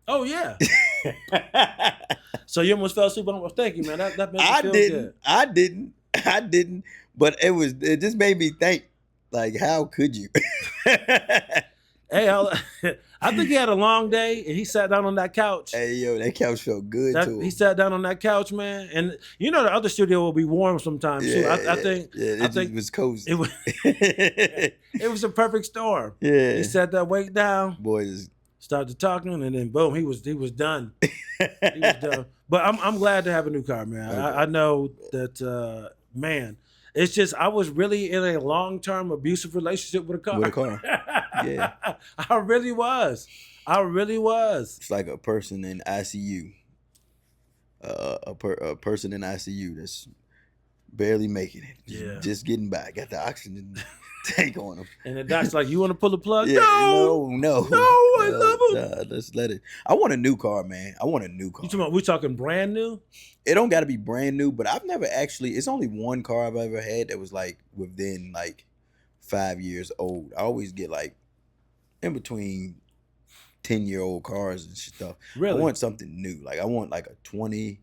Oh yeah. So you almost fell asleep on. Thank you, man. That made me feel good. I didn't. But it just made me think. Like, how could you? Hey, I think he had a long day, and he sat down on that couch. Hey, yo, that couch felt good to him. He sat down on that couch, man, and you know the other studio will be warm sometimes too. I think it was cozy. It was a perfect storm. Yeah, he sat that weight down. Boys started talking, and then boom, he was done. He was done. But I'm glad to have a new car, man. Okay. I know that, man. It's just I was really in a long-term abusive relationship with a car. With a car, yeah. I really was. It's like a person in ICU. A person in ICU that's barely making it. Just getting by. Got the oxygen tank on him. And the doc's like, "You want to pull the plug?" Yeah, no, I love him. Nah, let's let it. I want a new car, man. I want a new car. We talking brand new? It don't got to be brand new, but I've never actually. It's only one car I've ever had that was like within like 5 years old. I always get like in between 10-year-old cars and stuff. Really? I want something new. Like I want like a 2012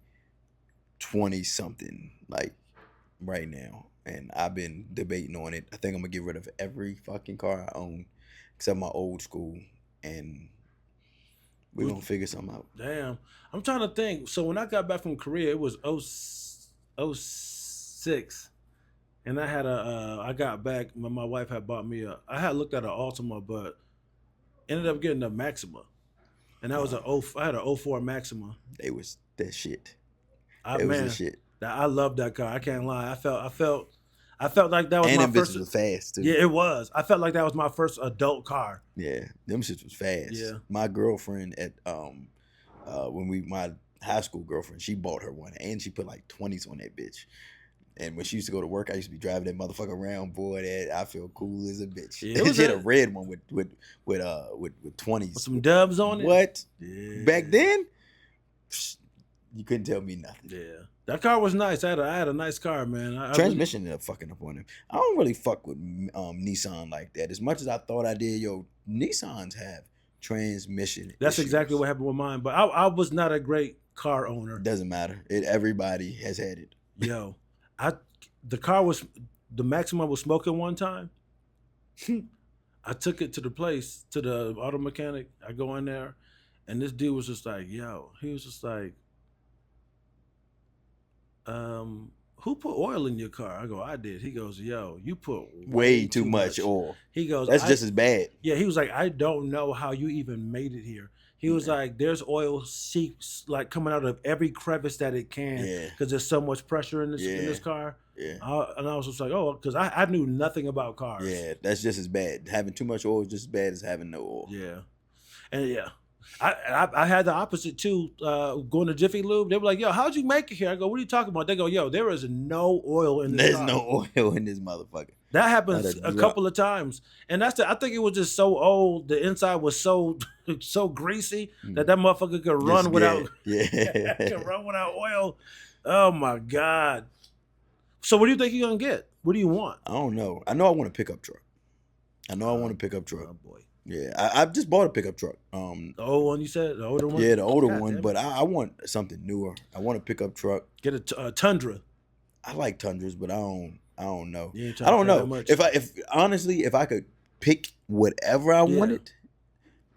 20 something like right now, and I've been debating on it. I think I'm gonna get rid of every fucking car I own except my old school, and we're gonna figure something out. Damn. I'm trying to think. So when I got back from Korea, it was 06. And I had I got back when my wife had bought me I had looked at an Altima, but ended up getting a Maxima. And that was I had a 04 Maxima. They was that shit. Man, was the shit. I love that car. I can't lie. I felt like that was And my them first. bitches was fast too. Yeah, it was. I felt like that was my first adult car. Yeah, them shits was fast. Yeah. My girlfriend at my high school girlfriend, she bought her one and she put like 20s on that bitch. And when she used to go to work, I used to be driving that motherfucker around. Boy, that I feel cool as a bitch. Yeah, she had a red one with 20s. With some dubs on it. What? Yeah. Back then, you couldn't tell me nothing. Yeah, that car was nice. I had a nice car, man. Transmission ended up fucking up on him. I don't really fuck with Nissan like that. As much as I thought I did, Nissans have transmission. That's issues. exactly what happened with mine. But I was not a great car owner. Doesn't matter. Everybody has had it. Yo, the Maxima was smoking one time. I took it to the place, to the auto mechanic. I go in there, and this dude was just like, yo, he was just like, who put oil in your car? I go, I did. He goes, yo, you put way too much oil. He goes, that's just as bad. Yeah, he was like, I don't know how you even made it here. He was like, there's oil seeps like coming out of every crevice that it can because there's so much pressure in this car. Yeah. And I was just like, oh, because I knew nothing about cars. Yeah, that's just as bad. Having too much oil is just as bad as having no oil. Yeah. And yeah. I had the opposite too. Going to Jiffy Lube, they were like, "Yo, how'd you make it here?" I go, "What are you talking about?" They go, "Yo, there is no oil in this car." There's no oil in this motherfucker. That happens a couple of times, and I think it was just so old. The inside was so greasy that motherfucker could run without could run without oil. Oh my god! So what do you think you're gonna get? What do you want? I don't know. I know I want a pickup truck. I want a pickup truck. Oh boy. Yeah, I've just bought a pickup truck. The old one you said, the older one. Yeah, the older one. But I want something newer. I want a pickup truck. Get a Tundra. I like Tundras, but I don't know. I don't know. If I could pick whatever I wanted,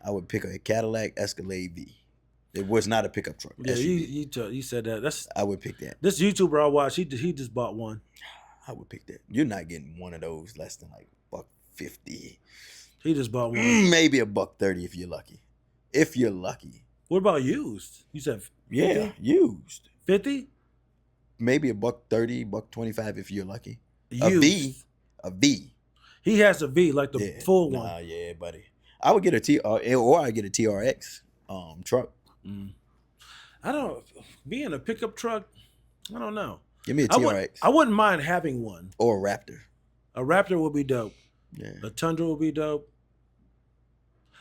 I would pick a Cadillac Escalade V. It was not a pickup truck. Yeah, you said that. I would pick that. This YouTuber I watched, he just bought one. I would pick that. You're not getting one of those less than like $150. He just bought one. Maybe $130 if you're lucky. If you're lucky. What about used? You said 50? Yeah, used. 50? Maybe $130, $125 if you're lucky. Used. A V. He has a V, like the full one. Nah, yeah, buddy. I would get a or I get a TRX truck. I don't. Being a pickup truck, I don't know. Give me a TRX. I wouldn't mind having one. Or a Raptor. A Raptor would be dope. Yeah. A Tundra would be dope.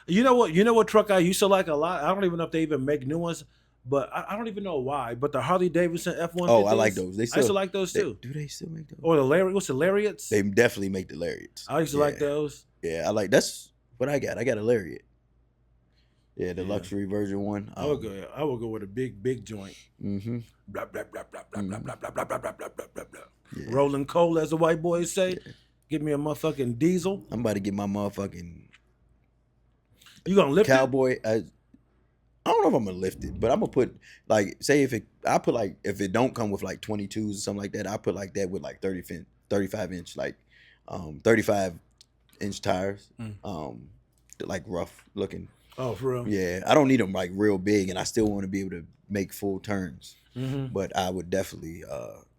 You know what truck I used to like a lot? I don't even know if they even make new ones, but I don't even know why. But the Harley Davidson F-150s. Oh, I like those. I used to like those too. Do they still make those? Or what's the Lariats? They definitely make the Lariats. I used to like those. Yeah, that's what I got. I got a Lariat. Yeah, the luxury version one. I would go with a big joint. Mm-hmm. Blah blah blah blah blah blah blah blah blah blah blah blah blah blah. Rolling coal, as the white boys say. Yeah. Give me a motherfucking diesel. I'm about to get my motherfucking. You gonna lift Cowboy? I don't know if I'm gonna lift it, but I'm gonna put like say if it don't come with like 22s or something like that, I put like that with like 35 inch like 35-inch tires, like rough looking. Oh, for real? Yeah, I don't need them like real big, and I still want to be able to make full turns. Mm-hmm. But I would definitely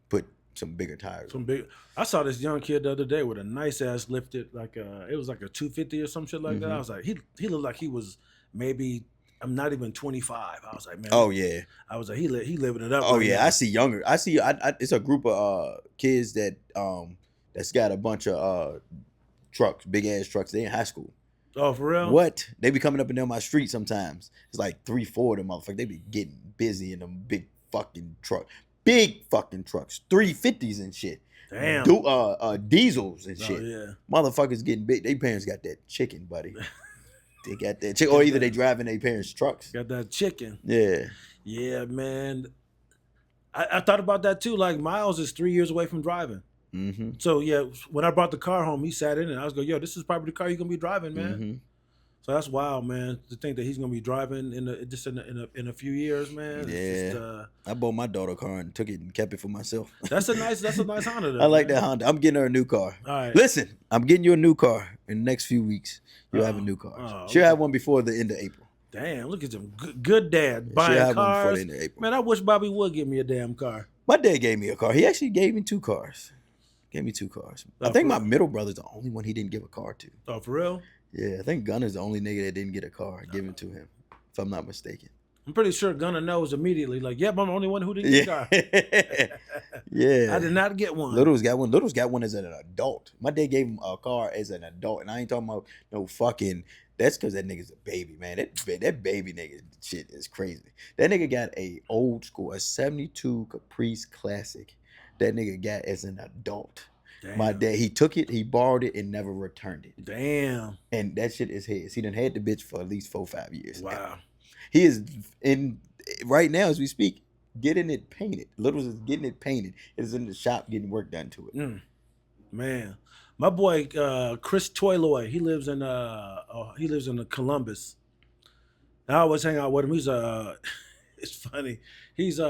put some bigger tires. I saw this young kid the other day with a nice ass lifted, like it was like a 250 or some shit like that. I was like, he looked like he was maybe I'm not even 25. I was like, man. Oh yeah. I was like, he living it up. Oh yeah, now. I see younger. It's a group of kids that's got a bunch of trucks, big ass trucks. They in high school. Oh, for real? What? They be coming up and down my street sometimes. It's like 3-4 of them motherfuckers. They be getting busy in them big fucking trucks. Big fucking trucks. 350s and shit. Damn. Diesels and shit. Yeah. Motherfuckers getting big. They parents got that chicken, buddy. They got that chicken. Or either they driving their parents' trucks. Got that chicken. Yeah. Yeah, man. I thought about that too. Like Miles is 3 years away from driving. Mm-hmm. So yeah, when I brought the car home, he sat in it. I was going, yo, this is probably the car you're gonna be driving, man. Mm-hmm. So that's wild, man. To think that he's gonna be driving in a few years, man. Yeah. It's just, I bought my daughter a car and took it and kept it for myself. that's a nice Honda. Though, I like man. that Honda. I'm getting her a new car. All right. Listen, I'm getting you a new car in the next few weeks. You'll have a new car. She'll have one before the end of April. Damn, look at them good dad She'll buying have one before cars. the end of April. Man, I wish Bobby would give me a damn car. My dad gave me a car. He actually gave me 2 cars. Gave me 2 cars. I think my middle brother's the only one he didn't give a car to. Oh, for real? Yeah, I think Gunner's the only nigga that didn't get a car given to him, if I'm not mistaken. I'm pretty sure Gunner knows immediately. Like, yep, I'm the only one who didn't get a car. Yeah. I did not get one. Little's got one. Little's got one as an adult. My dad gave him a car as an adult, and I ain't talking about no fucking. That's because that nigga's a baby, man. That baby nigga shit is crazy. That nigga got a old school, a 72 Caprice Classic. That nigga got as an adult. Damn. My dad, he took it, he borrowed it, and never returned it. Damn. And that shit is his. He done had the bitch for at least 4-5 years. Wow. Now. He is in right now as we speak, getting it painted. Little's is getting it painted. It is in the shop getting work done to it. Man, my boy Chris Toyloy, he lives in Columbus. I always hang out with him. He's it's funny. He's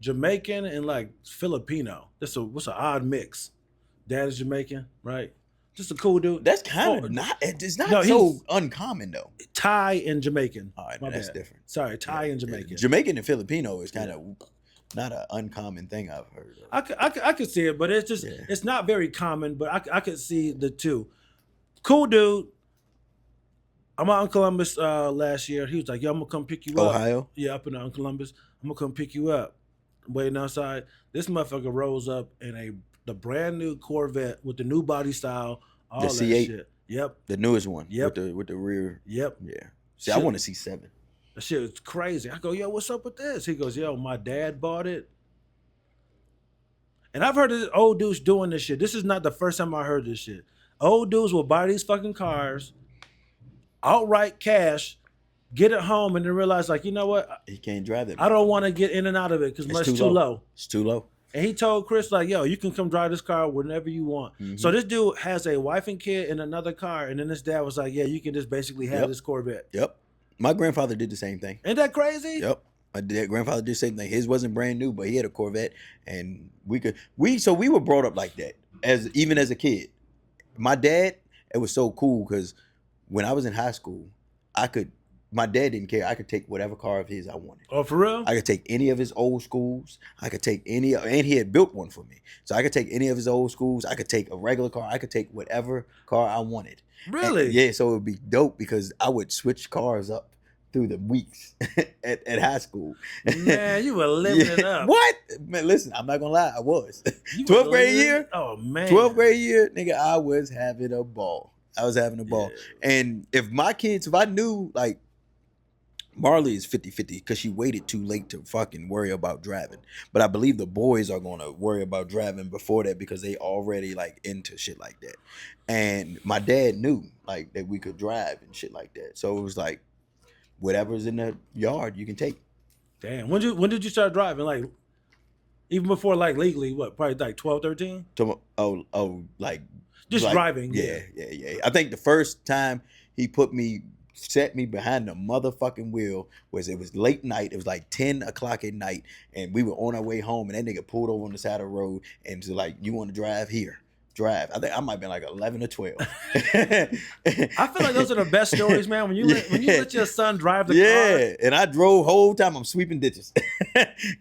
Jamaican and like Filipino. What's an odd mix. Dad is Jamaican, right? Just a cool dude. That's kind of not. It's not so uncommon though. Thai and Jamaican. All right, that's different. Sorry, Thai and Jamaican. Jamaican and Filipino is kind of not an uncommon thing I've heard of. I could see it, but it's just it's not very common. But I could see the two. Cool dude. I'm out in Columbus last year. He was like, "Yo, I'm gonna come pick you up." Ohio? Yeah, up in Columbus. I'm gonna come pick you up. I'm waiting outside. This motherfucker rolls up in the brand new Corvette with the new body style, all the that C8? shit. Yep. The newest one. Yep. With the rear. Yep. Yeah. See, I want to see 7. That shit is crazy. I go, yo, what's up with this? He goes, yo, my dad bought it. And I've heard of old dudes doing this shit. This is not the first time I heard this shit. Old dudes will buy these fucking cars, outright cash, get it home, and then realize, like, you know what? He can't drive it. I don't want to get in and out of it because it's too low. It's too low. And he told Chris, like, yo, you can come drive this car whenever you want. Mm-hmm. So this dude has a wife and kid in another car. And then his dad was like, yeah, you can just basically have this Corvette. Yep. My grandfather did the same thing. Ain't that crazy? Yep. My grandfather did the same thing. His wasn't brand new, but he had a Corvette. And we were brought up like that, even as a kid. My dad, it was so cool because when I was in high school, my dad didn't care. I could take whatever car of his I wanted. Oh, for real? I could take any of his old schools. I could take and he had built one for me. So I could take any of his old schools. I could take a regular car. I could take whatever car I wanted. Really? And, yeah, so it would be dope because I would switch cars up through the weeks at high school. Man, you were living it up. What? Man, listen, I'm not going to lie. I was. 12th grade year? Oh, man. 12th grade year, nigga, I was having a ball. Yeah. And if I knew, like, Marley is 50-50 because she waited too late to fucking worry about driving. But I believe the boys are going to worry about driving before that because they already like into shit like that. And my dad knew like that we could drive and shit like that. So it was like whatever's in the yard you can take. Damn. When did you start driving? Like even before like legally, what? Probably like 12, 13? Like just like, driving. Yeah. I think the first time he set me behind the motherfucking wheel it was late night. It was like 10 o'clock at night and we were on our way home and that nigga pulled over on the side of the road and was like, you want to drive here? Drive. I think I might have been like 11 or 12. I feel like those are the best stories, man. When you let your son drive the car. Yeah, and I drove whole time. I'm sweeping ditches.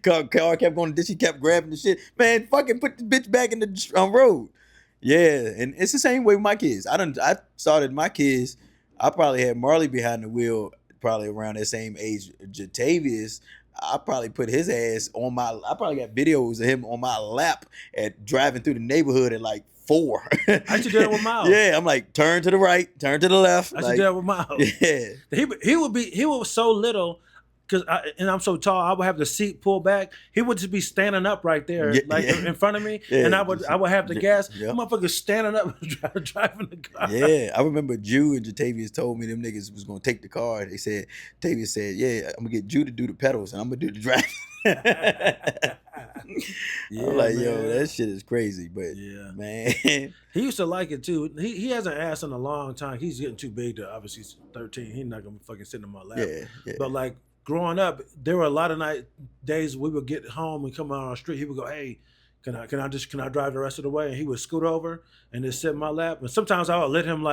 car kept going to ditch. He kept grabbing the shit. Man, fucking put the bitch back in the road. Yeah, and it's the same way with my kids. I started my kids. I probably had Marley behind the wheel probably around that same age. Jatavius, I probably put his ass I probably got videos of him on my lap at driving through the neighborhood at like 4. I used to do that with Miles. Yeah, I'm like, turn to the right, turn to the left. I used to do that with Miles. Yeah. He was so little and I'm so tall, I would have the seat pulled back. He would just be standing up right there, in front of me, and I would have the gas. Yeah. Motherfucker standing up, driving the car. Yeah, I remember Jew and Jatavius told me them niggas was gonna take the car. They said, Tavius said, yeah, I'm gonna get Jew to do the pedals and I'm gonna do the driving. Yeah, I'm like, man. yo, that shit is crazy. But Yeah. man, He used to like it too. He hasn't asked in a long time. He's getting too big to obviously he's 13. He's not gonna fucking sit in my lap. yeah. But like growing up, there were a lot of days we would get home and come out on the street. He would go, "Hey, can I drive the rest of the way?" And he would scoot over and just sit in my lap. And sometimes I would let him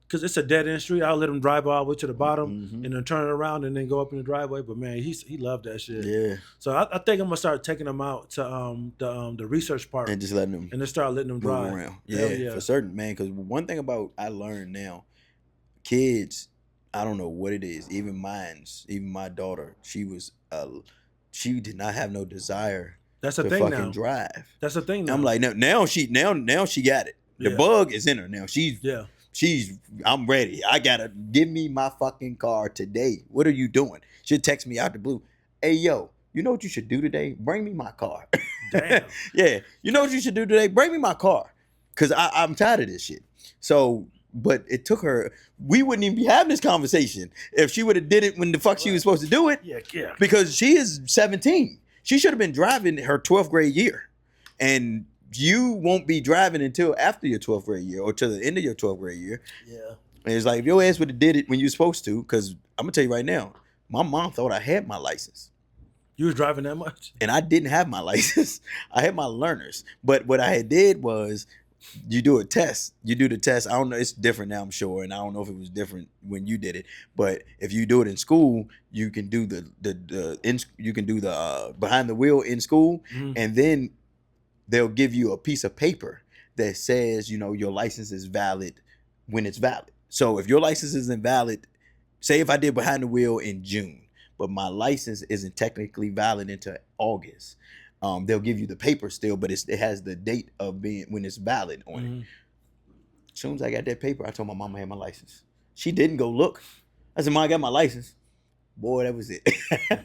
because it's a dead end street. I'll let him drive all the way to the bottom and then turn around and then go up in the driveway. But man, he loved that shit. Yeah. So I think I'm gonna start taking him out to the research park And just letting them and then start letting them move drive around. Hell Yeah, for certain, man. Because one thing about I learned now, kids, I don't know what it is. Even my daughter, she did not have no desire That's the to thing fucking now. drive. That's the thing now. I'm like, now she got it. The Yeah. bug is in her now. Yeah. I'm ready. I gotta give me my fucking car today. What are you doing? She'll text me out the blue. Hey, yo, you know what you should do today? Bring me my car. Damn. Yeah. You know what you should do today? Bring me my car. Cause I'm tired of this shit. So, but it took her, we wouldn't even be having this conversation if she would have did it when the fuck she was supposed to do it. Yeah. Because she is 17. She should have been driving her 12th grade year. And you won't be driving until after your 12th grade year or to the end of your 12th grade year. Yeah. And it's like, if your ass would have did it when you were supposed to, because I'm going to tell you right now, my mom thought I had my license. You was driving that much? And I didn't have my license. I had my learners. But what I had did was, you do a test. You do the test. I don't know. It's different now, I'm sure. And I don't know if it was different when you did it. But if you do it in school, you can do the behind the wheel in school. And then they'll give you a piece of paper that says, your license is valid when it's valid. So if your license isn't valid, say if I did behind the wheel in June, but my license isn't technically valid until August, they'll give you the paper still, but it has the date of being when it's valid on it. As soon as I got that paper, I told my mom I had my license. She didn't go look. I said, Mom, I got my license. Boy, that was it.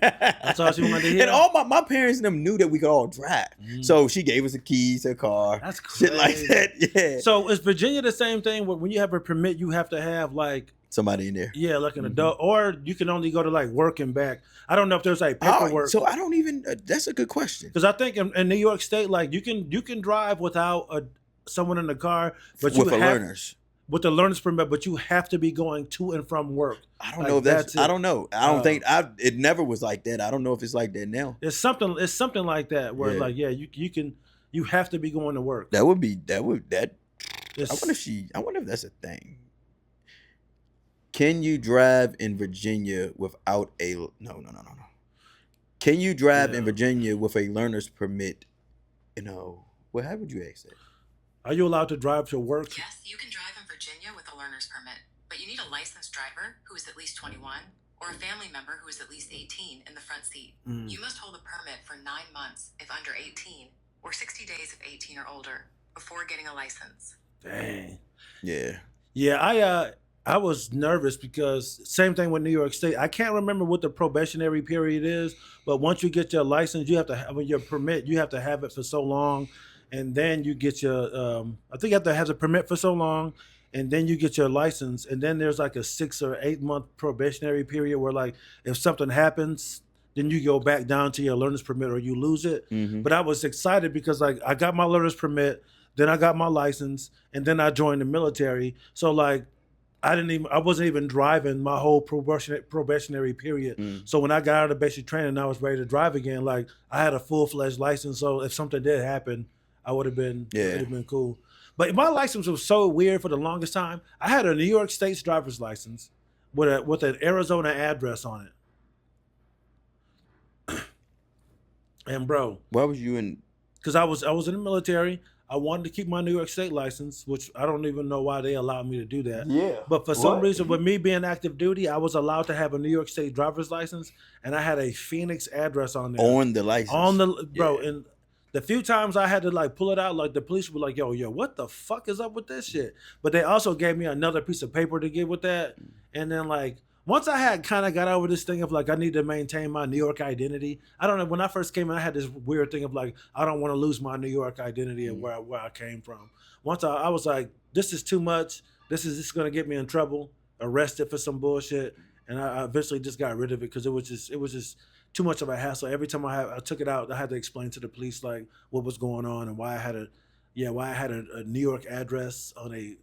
That's all she wanted to hear. And all my parents and them knew that we could all drive. So she gave us the keys to the car. That's crazy. Shit like that. Yeah. So is Virginia the same thing where when you have a permit, you have to have somebody in there. Yeah, like an adult, or you can only go to work and back. I don't know if there's paperwork. So I don't even. That's a good question. Because I think in New York State, you can drive without someone in the car, but with the learners. With the learner's permit, but you have to be going to and from work. I don't know if that's I don't know. I don't think it never was like that. I don't know if it's like that now. It's something like that where you have to be going to work. I wonder if that's a thing. Can you drive in Virginia without a no. Can you drive in Virginia with a learner's permit? Well, how would you ask that? Are you allowed to drive to work? Yes, you can drive in Virginia with a learner's permit, but you need a licensed driver who is at least 21 or a family member who is at least 18 in the front seat. You must hold a permit for 9 months if under 18 or 60 days if 18 or older before getting a license. Dang. Yeah. Yeah, I was nervous because same thing with New York State. I can't remember what the probationary period is, but once you get your license, you have to have your permit. You have to have it for so long. And then you get your, I think you have to have a permit for so long, and then you get your license. And then there's a 6 or 8 month probationary period where if something happens, then you go back down to your learner's permit or you lose it. But I was excited because I got my learner's permit, then I got my license, and then I joined the military. So I wasn't even driving my whole probationary period. So when I got out of basic training and I was ready to drive again, I had a full-fledged license. So if something did happen, it would have been cool. But my license was so weird for the longest time. I had a New York State's driver's license with an Arizona address on it. And bro, why was you in? Because I was in the military. I wanted to keep my New York State license, which I don't even know why they allowed me to do that. Yeah. But for some reason, with me being active duty, I was allowed to have a New York State driver's license, and I had a Phoenix address on there. On the license. And the few times I had to pull it out, the police were like, yo, what the fuck is up with this shit? But they also gave me another piece of paper to give with that. And then once I had kind of got over this thing of I need to maintain my New York identity. I don't know. When I first came in, I had this weird thing of I don't want to lose my New York identity and where I came from. Once I was like, this is too much. This is going to get me in trouble, arrested for some bullshit. and I eventually just got rid of it because it was just too much of a hassle. Every time I took it out, I had to explain to the police like what was going on and why I had a New York address on I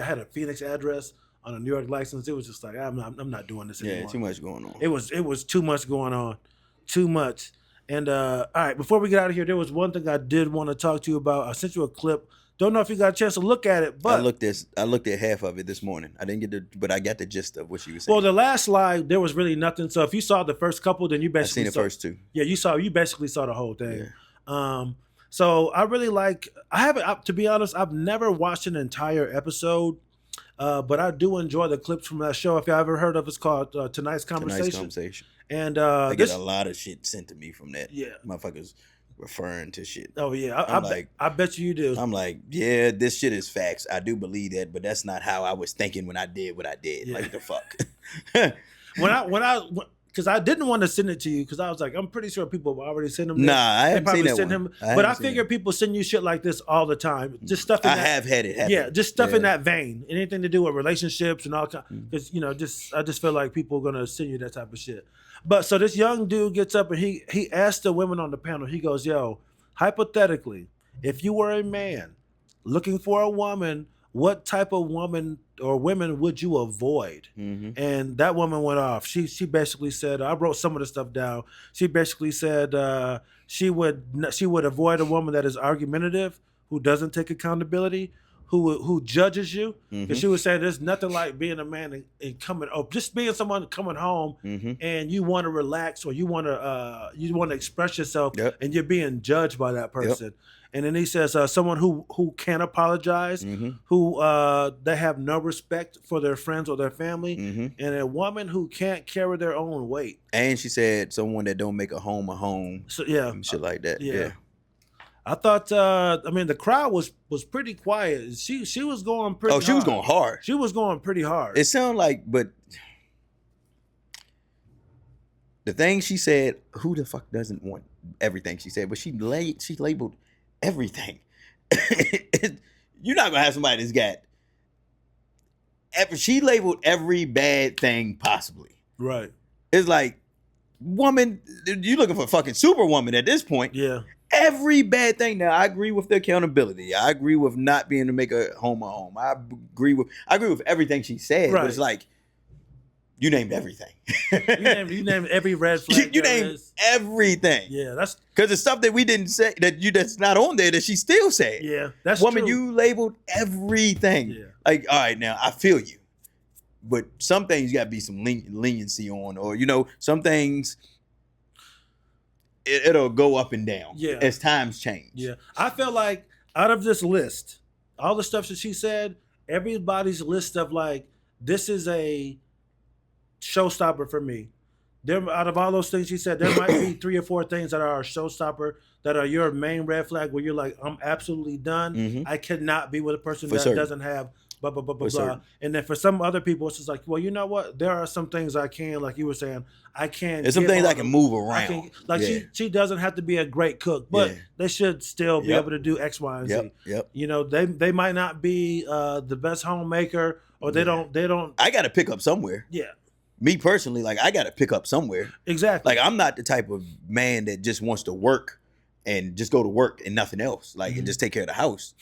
had a Phoenix address on a New York license. It was just like I'm not doing this anymore. Yeah, too much going on. It was too much going on, too much. And all right, before we get out of here, there was one thing I did want to talk to you about. I sent you a clip. Don't know if you got a chance to look at it, but I looked at half of it this morning. I didn't get but I got the gist of what she was saying. Well, the last slide there was really nothing. So if you saw the first couple, then you basically I seen the first two. Yeah, you basically saw the whole thing. Yeah. So I really to be honest, I've never watched an entire episode, but I do enjoy the clips from that show. If you ever heard of it's called Tonight's Conversation. And I get a lot of shit sent to me from that. Yeah. Motherfuckers referring to shit. Oh yeah, I bet you do. I'm like, yeah, this shit is facts. I do believe that, but that's not how I was thinking when I did what I did. Yeah. Like the fuck. Because I didn't want to send it to you because I was like, I'm pretty sure people have already sent them. Nah, I haven't seen that send one. him, but I figure people send you shit like this all the time. Just stuff. I have had it happen. Yeah, just stuff in that vein. Anything to do with relationships and all kind. Because I just feel like people are gonna send you that type of shit. But so this young dude gets up and he asked the women on the panel. He goes, "Yo, hypothetically, if you were a man looking for a woman, what type of woman or women would you avoid?" Mm-hmm. And that woman went off. She basically said, I wrote some of the stuff down. She basically said she would avoid a woman that is argumentative, who doesn't take accountability, who judges you. Because she was saying there's nothing like being a man and just being someone coming home and you want to relax or you want to express yourself and you're being judged by that person. Yep. And then he says someone who can't apologize, who they have no respect for their friends or their family, and a woman who can't carry their own weight. And she said someone that don't make a home. So yeah, shit like that. Yeah. I thought. The crowd was pretty quiet. She was going pretty. Oh, she was going hard. She was going pretty hard. It sounded like, but the thing she said, who the fuck doesn't want everything she said? But she labeled everything. You're not gonna have somebody that's got. She labeled every bad thing possibly. Right. It's like, woman, you looking for a fucking superwoman at this point. Yeah. Every bad thing. Now, I agree with the accountability. I agree with not being to make a home. I agree with everything she said. Right. But it's like, you named everything. you named every red flag. You named everything. Yeah, that's because it's stuff that we didn't say that's not on there that she still said. Yeah, that's woman. True. You labeled everything. Yeah. Like, all right, now I feel you, but some things you got to be some leniency on, or some things. It'll go up and down as times change. Yeah. I feel like out of this list, all the stuff that she said, everybody's list of like, this is a showstopper for me. Out of all those things she said, there might be 3 or 4 things that are a showstopper, that are your main red flag where you're like, I'm absolutely done. I cannot be with a person that doesn't have blah, blah, blah, blah, blah. And then for some other people, it's just like, well, you know what? There are some things I can, like you were saying, I can't. There's some things I can move around. She doesn't have to be a great cook, but they should still be able to do X, Y, and Z. They might not be the best homemaker, or they don't. I got to pick up somewhere. Yeah. Me personally, like, I got to pick up somewhere. Exactly. Like, I'm not the type of man that just wants to work and just go to work and nothing else, like, and just take care of the house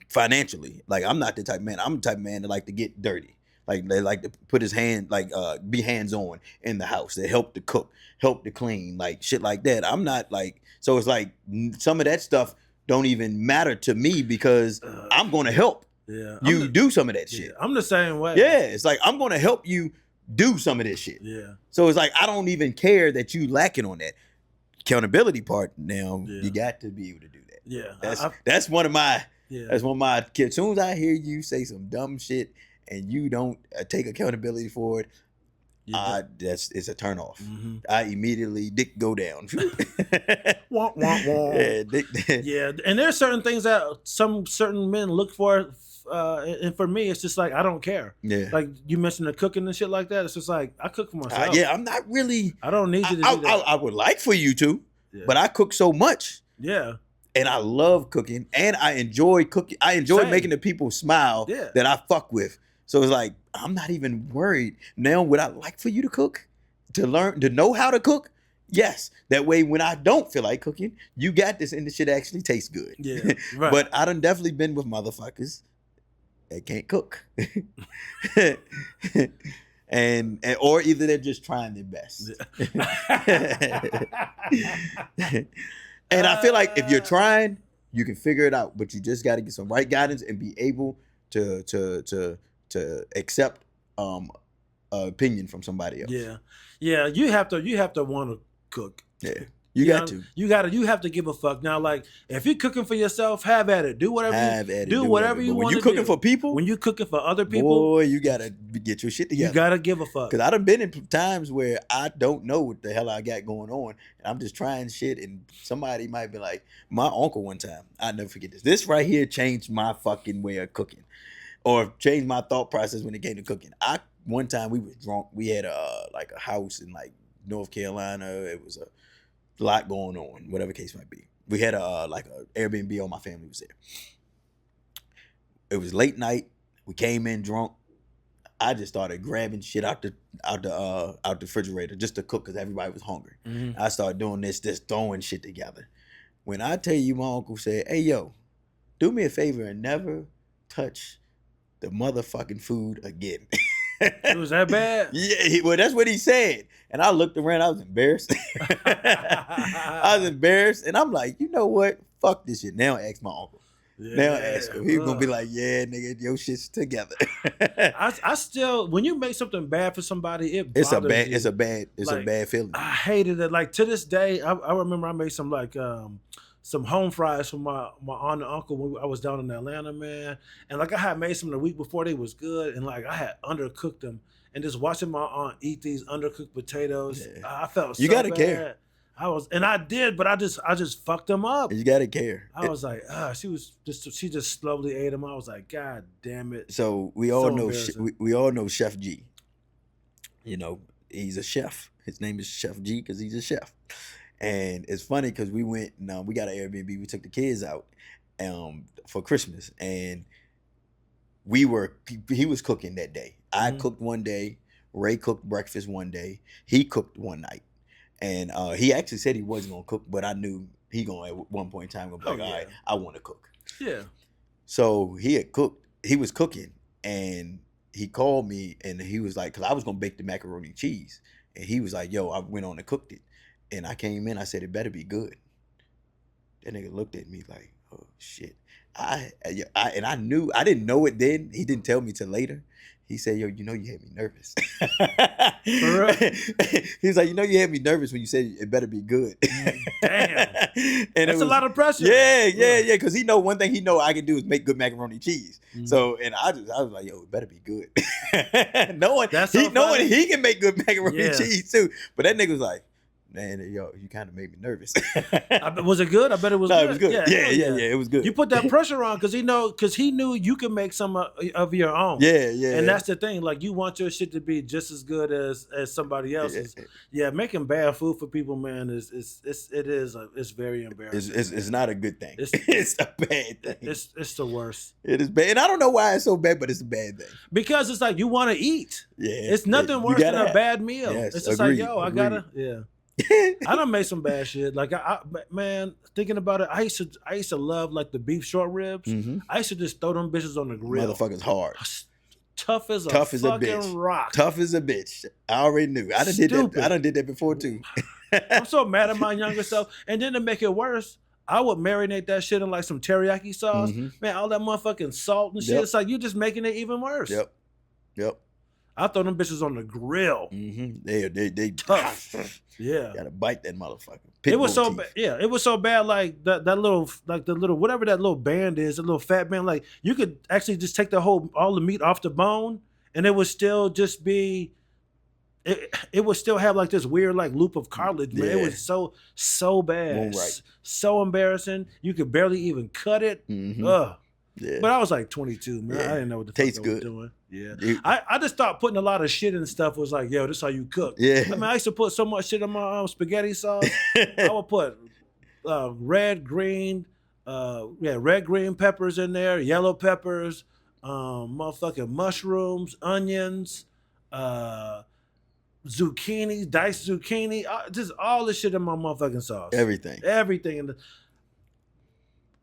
financially. Like, I'm not the type of man. I'm the type of man that like to get dirty. Like, they like to put his hand, like, be hands-on in the house. They help to cook, help to clean, like, shit like that. I'm not like, so it's like some of that stuff don't even matter to me because I'm going to help you do some of that shit. I'm the same way. Yeah, it's like, I'm going to help you do some of this shit. Yeah. So it's like, I don't even care that you lacking on that accountability part. Now you got to be able to do that. Yeah. That's one of my kids. As soon as I hear you say some dumb shit and you don't take accountability for it, it's a turn off. I immediately dick go down. Wah, wah, wah. Yeah, and there's certain things that some certain men look for. And for me, it's just like, I don't care. Yeah. Like you mentioned the cooking and shit like that. It's just like, I cook for myself. I'm not really. I don't need you to do that. I would like for you to, but I cook so much. Yeah. And I love cooking, and I enjoy cooking. I enjoy making the people smile that I fuck with. So it's like, I'm not even worried. Now, would I like for you to cook? To learn, to know how to cook? Yes. That way, when I don't feel like cooking, you got this and the shit actually tastes good. Yeah, right. But I done definitely been with motherfuckers that can't cook. and or either they're just trying their best. And I feel like if you're trying, you can figure it out, but you just got to get some right guidance and be able to accept opinion from somebody else. Yeah. You have to want to cook. Yeah. You have to give a fuck. Now, like, if you're cooking for yourself, have at it. Do whatever you want to do. When you cooking for people, when you cooking for other people, boy, you gotta get your shit together. You gotta give a fuck. Because I done been in times where I don't know what the hell I got going on, and I'm just trying shit, and somebody might be like, my uncle one time, I'll never forget this. This right here changed my fucking way of cooking, or changed my thought process when it came to cooking. One time we was drunk. We had a house in like North Carolina. It was a lot going on, whatever case might be. We had a Airbnb. All my family was there. It was late night. We came in drunk. I just started grabbing shit out the refrigerator just to cook because everybody was hungry. Mm-hmm. I started doing this, just throwing shit together. When I tell you, my uncle said, "Hey yo, do me a favor and never touch the motherfucking food again." It was that bad? Yeah, well, that's what he said. And I looked around, I was embarrassed. I was embarrassed, and I'm like, you know what? Fuck this shit. Now ask my uncle. Yeah, now ask him. He's gonna be like, yeah, nigga, your shit's together. I still, when you make something bad for somebody, it's a bad feeling. I hated it. Like, to this day, I remember I made some some home fries for my aunt and uncle when I was down in Atlanta, man. And like, I had made some the week before, they was good, and like I had undercooked them. And just watching my aunt eat these undercooked potatoes, I felt so you gotta bad. Care. I did, but I just fucked them up. You gotta care. I was like, she just slowly ate them. I was like, God damn it. So we all know we all know Chef G. You know, he's a chef. His name is Chef G because he's a chef. And it's funny because we went, we got an Airbnb. We took the kids out for Christmas, and he was cooking that day. I cooked one day. Ray cooked breakfast one day. He cooked one night. And he actually said he wasn't going to cook, but I knew he going to, at one point in time, go be like, all right, I want to cook. Yeah. So he had cooked. He was cooking, and he called me, and he was like, because I was going to bake the macaroni and cheese. And he was like, yo, I went on and cooked it. And I came in, I said, it better be good. That nigga looked at me like, oh, shit. And I knew, I didn't know it then. He didn't tell me till later. He said, yo, you know you had me nervous. For real? He's like, you know you had me nervous when you said it better be good. Damn. And that's a lot of pressure. Yeah. Because he know one thing he know I can do is make good macaroni and cheese. Mm-hmm. So, and I was like, yo, it better be good. knowing he can make good macaroni and cheese too. But that nigga was like, man, yo, you kind of made me nervous. Was it good? I bet it was good. It was good. Yeah, it was good. You put that pressure on because he knew you can make some of your own. Yeah. And that's the thing. Like, you want your shit to be just as good as somebody else's. Yeah, making bad food for people, man, it's very embarrassing. It's not a good thing. It's a bad thing. It's the worst. It is bad. And I don't know why it's so bad, but it's a bad thing. Because it's like you want to eat. Yeah. It's nothing worse than a bad meal. Yes, it's just like, yo, I gotta, yeah. I done made some bad shit. Like, man, thinking about it, I used to love like the beef short ribs. Mm-hmm. I used to just throw them bitches on the grill. Motherfuckers hard. Tough as a fucking rock. Tough as a bitch. I already knew. I done did that before too. I'm so mad at my younger self. And then to make it worse, I would marinate that shit in like some teriyaki sauce. Mm-hmm. Man, all that motherfucking salt and shit. Yep. It's like you're just making it even worse. Yep. I throw them bitches on the grill. Mm-hmm. They tough. Yeah. Gotta bite that motherfucker. It was so bad. Yeah, it was so bad. Like that little, like the little, whatever that little band is, the little fat band. Like, you could actually just take all the meat off the bone, and it would still just be. It would still have like this weird like loop of cartilage, man. It was so bad, so embarrassing. You could barely even cut it. Mm-hmm. Ugh. Yeah. But I was like 22, man. I didn't know what the fuck I was doing. Yeah. I just thought putting a lot of shit in stuff was like, yo, this is how you cook. Yeah. I mean, I used to put so much shit in my spaghetti sauce. I would put red, green peppers in there, yellow peppers, motherfucking mushrooms, onions, zucchini, diced zucchini, just all this shit in my motherfucking sauce. Everything.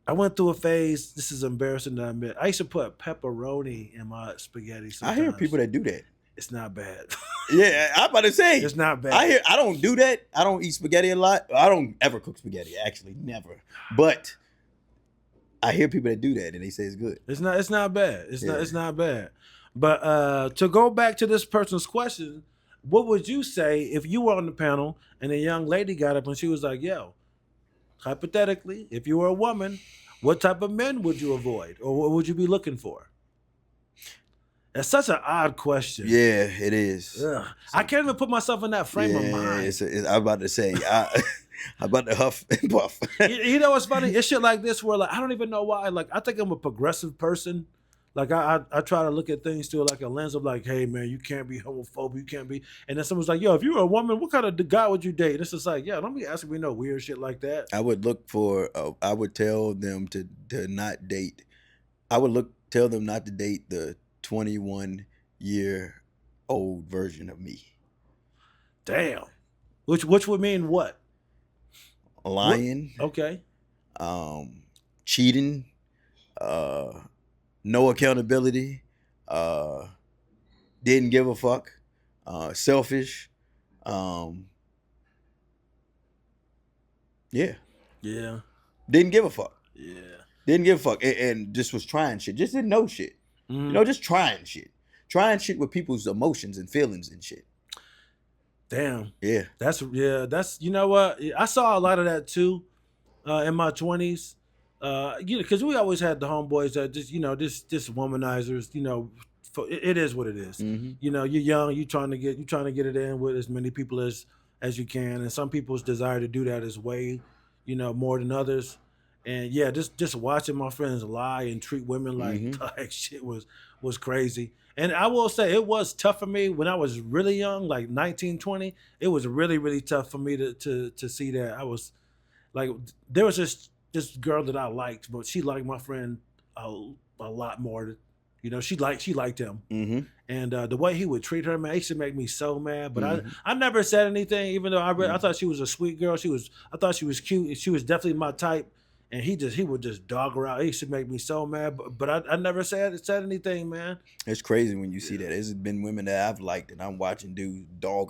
I went through a phase. This is embarrassing to admit. I used to put pepperoni in my spaghetti. Sometimes. I hear people that do that. It's not bad. Yeah, I'm about to say it's not bad. I don't do that. I don't eat spaghetti a lot. I don't ever cook spaghetti. Actually, never. But I hear people that do that and they say it's good. It's not bad. It's not bad. But to go back to this person's question, what would you say if you were on the panel and a young lady got up and she was like, yo, hypothetically, if you were a woman, what type of men would you avoid or what would you be looking for? That's such an odd question. Yeah, it is. I can't even put myself in that frame of mind. I'm about to say, I'm about to huff and puff. You know what's funny? It's shit like this where like I don't even know why. Like I think I'm a progressive person. Like I try to look at things through like a lens of like, hey man, you can't be homophobic, you can't be. And then someone's like, yo, if you were a woman, what kind of guy would you date? It's just like, yeah, don't be asking me no weird shit like that. I would look for. I would tell them to not date. I would tell them not to date the 21-year-old version of me. Damn. Which would mean what? Lying. What? Okay. Cheating. No accountability, didn't give a fuck, selfish, yeah, didn't give a fuck, didn't give a fuck, and just was trying shit, just didn't know shit, just trying shit with people's emotions and feelings and shit. Damn, that's you know what, I saw a lot of that too, in my 20s. Because we always had the homeboys that just womanizers. It is what it is. Mm-hmm. You're young, you trying to get it in with as many people as you can, and some people's desire to do that is way, more than others. And yeah, just watching my friends lie and treat women like shit was crazy. And I will say it was tough for me when I was really young, like 19, 20. It was really, really tough for me to see that. I was like, there was this girl that I liked, but she liked my friend a lot more. She liked him. Mm-hmm. And the way he would treat her, man, it used to make me so mad. But I never said anything, even though I thought she was a sweet girl. I thought she was cute. She was definitely my type. And he would just dog her out. It used to make me so mad. But I never said anything, man. It's crazy when you see that. There's been women that I've liked and I'm watching dudes dog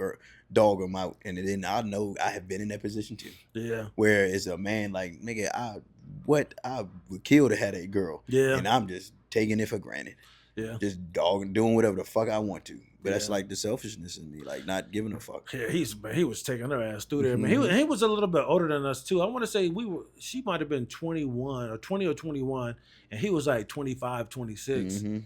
them out, and then I know I have been in that position too. Yeah. Where it's a man like, nigga, I would kill to have that girl. Yeah. And I'm just taking it for granted. Yeah. Just doing whatever the fuck I want to. But that's like the selfishness in me, like not giving a fuck. Yeah, he was taking her ass through there, man. He was a little bit older than us too. I want to say she might have been 21 or 20 or 21, and he was like 25, 26. Mm-hmm.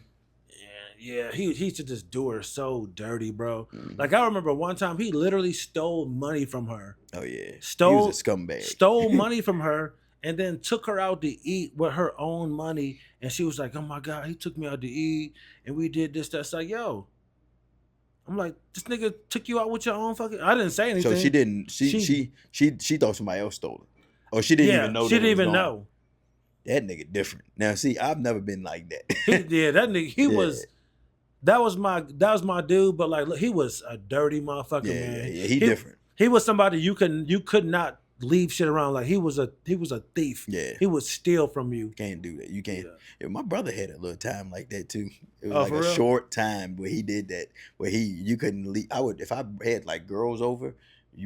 Yeah, he used to just do her so dirty, bro. Mm-hmm. Like I remember one time he literally stole money from her. Oh yeah, he was a scumbag. Stole money from her and then took her out to eat with her own money. And she was like, "Oh my god, he took me out to eat, and we did this." That's like, yo. I'm like, this nigga took you out with your own fucking. I didn't say anything. So she didn't. She thought somebody else stole it, or she didn't even know. She didn't even know. That nigga different. Now, see, I've never been like that. That nigga. Was. That was my dude, but like, look, he was a dirty motherfucker, man. Yeah, he different. He was somebody you could not leave shit around. Like he was a thief. Yeah, he would steal from you. Can't do that. You can't. Yeah, my brother had a little time like that too. It was like for a real? short time where he did that, where you couldn't leave. If I had like girls over, I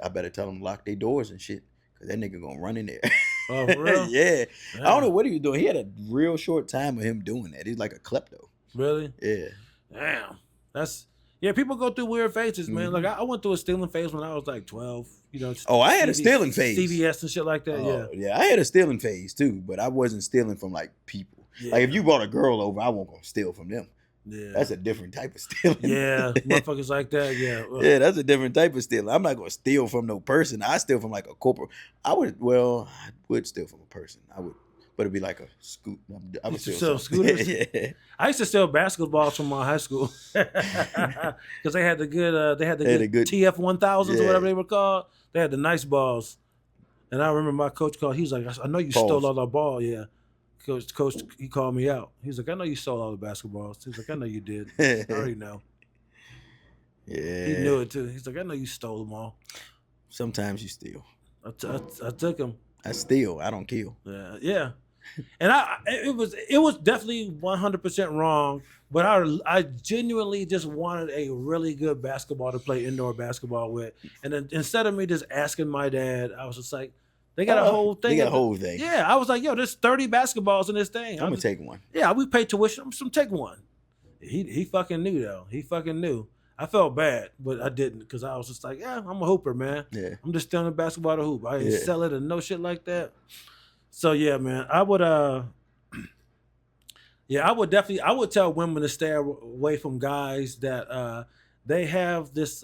better tell them to lock their doors and shit, because that nigga gonna run in there. Oh, for real? Yeah. Damn. I don't know what he was doing. He had a real short time of him doing that. He's like a klepto. Really? Yeah. Damn. People go through weird phases, man. Like I went through a stealing phase when I was like 12. I had a stealing phase. CVS and shit like that. Yeah, I had a stealing phase too, but I wasn't stealing from like people. Yeah. Like if you brought a girl over, I won't go steal from them. Yeah, that's a different type of stealing. Yeah, motherfuckers like that. Yeah, yeah, that's a different type of stealing. I'm not gonna steal from no person. I steal from like a corporate. I would steal from a person. I would. But it'd be like a scoot. I would steal scooters. Yeah. I used to steal basketballs from my high school because they had the good TF 1000s or whatever they were called. They had the nice balls, and I remember my coach called. He was like, "I know you stole all our ball, yeah." Coach, he called me out. He's like, I know you stole all the basketballs. He's like, I know you did. I already know. Yeah. He knew it too. He's like, I know you stole them all. Sometimes you steal. I took him. I steal. I don't kill. Yeah. And it was definitely 100% wrong, but I genuinely just wanted a really good basketball to play indoor basketball with. And then instead of me just asking my dad, I was just like, they got a whole thing. They got a whole thing. Yeah, I was like, yo, there's 30 basketballs in this thing. I'm gonna take one. Yeah, we pay tuition. I'm just gonna take one. He fucking knew though. He fucking knew. I felt bad, but I didn't because I was just like, yeah, I'm a hooper, man. Yeah. I'm just stealing basketball to hoop. I didn't sell it and no shit like that. So yeah, man, I would I would tell women to stay away from guys that they have this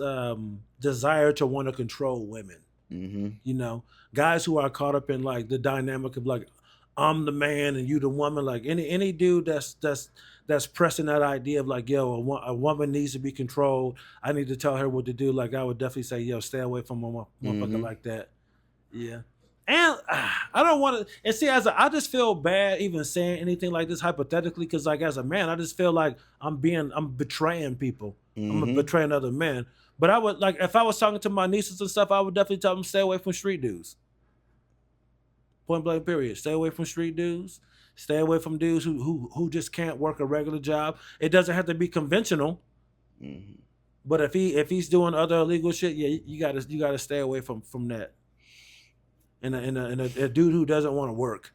desire to want to control women. Mm-hmm. You know, guys who are caught up in like the dynamic of like, I'm the man and you the woman. Like any dude that's pressing that idea of like, yo, a woman needs to be controlled. I need to tell her what to do. Like I would definitely say, yo, stay away from a motherfucker like that. Yeah. And I don't want to, and see, I just feel bad even saying anything like this hypothetically, because like as a man, I just feel like I'm betraying people. Mm-hmm. I'm betraying other men. But I would like, if I was talking to my nieces and stuff, I would definitely tell them stay away from street dudes. Point blank period. Stay away from street dudes. Stay away from dudes who just can't work a regular job. It doesn't have to be conventional. Mm-hmm. But if he's doing other illegal shit, yeah, you gotta stay away from that. And a dude who doesn't want to work.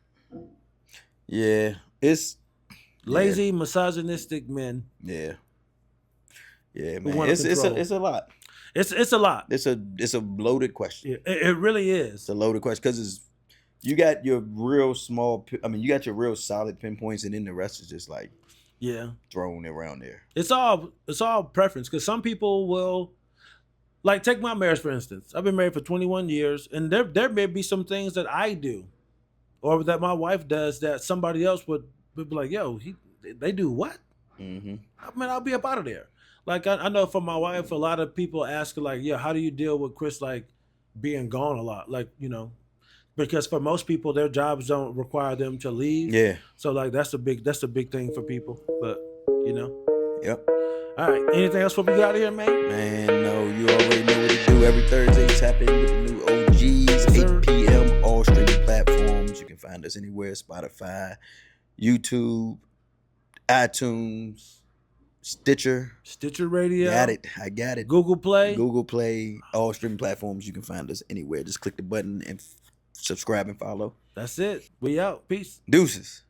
Yeah, it's lazy, misogynistic men. Yeah, man. It's a lot. It's a lot. It's a loaded question. Yeah, it really is. It's a loaded question because you got your real small. I mean, you got your real solid pinpoints, and then the rest is just like thrown around there. It's all preference because some people will. Like, take my marriage, for instance. I've been married for 21 years, and there may be some things that I do or that my wife does that somebody else would be like, yo, they do what? Mm-hmm. I mean, I'll be up out of there. Like, I know for my wife, a lot of people ask, like, yeah, how do you deal with Chris, like, being gone a lot? Like, you know, because for most people, their jobs don't require them to leave. Yeah. So, like, that's a big thing for people. But, you know. Yep. All right. Anything else before we get out of here, man? Man, no. You already know what to do. Every Thursday, tap in with the new OGs. 8 p.m. All streaming platforms. You can find us anywhere. Spotify, YouTube, iTunes, Stitcher Radio. Got it. I got it. Google Play. All streaming platforms. You can find us anywhere. Just click the button and subscribe and follow. That's it. We out. Peace. Deuces.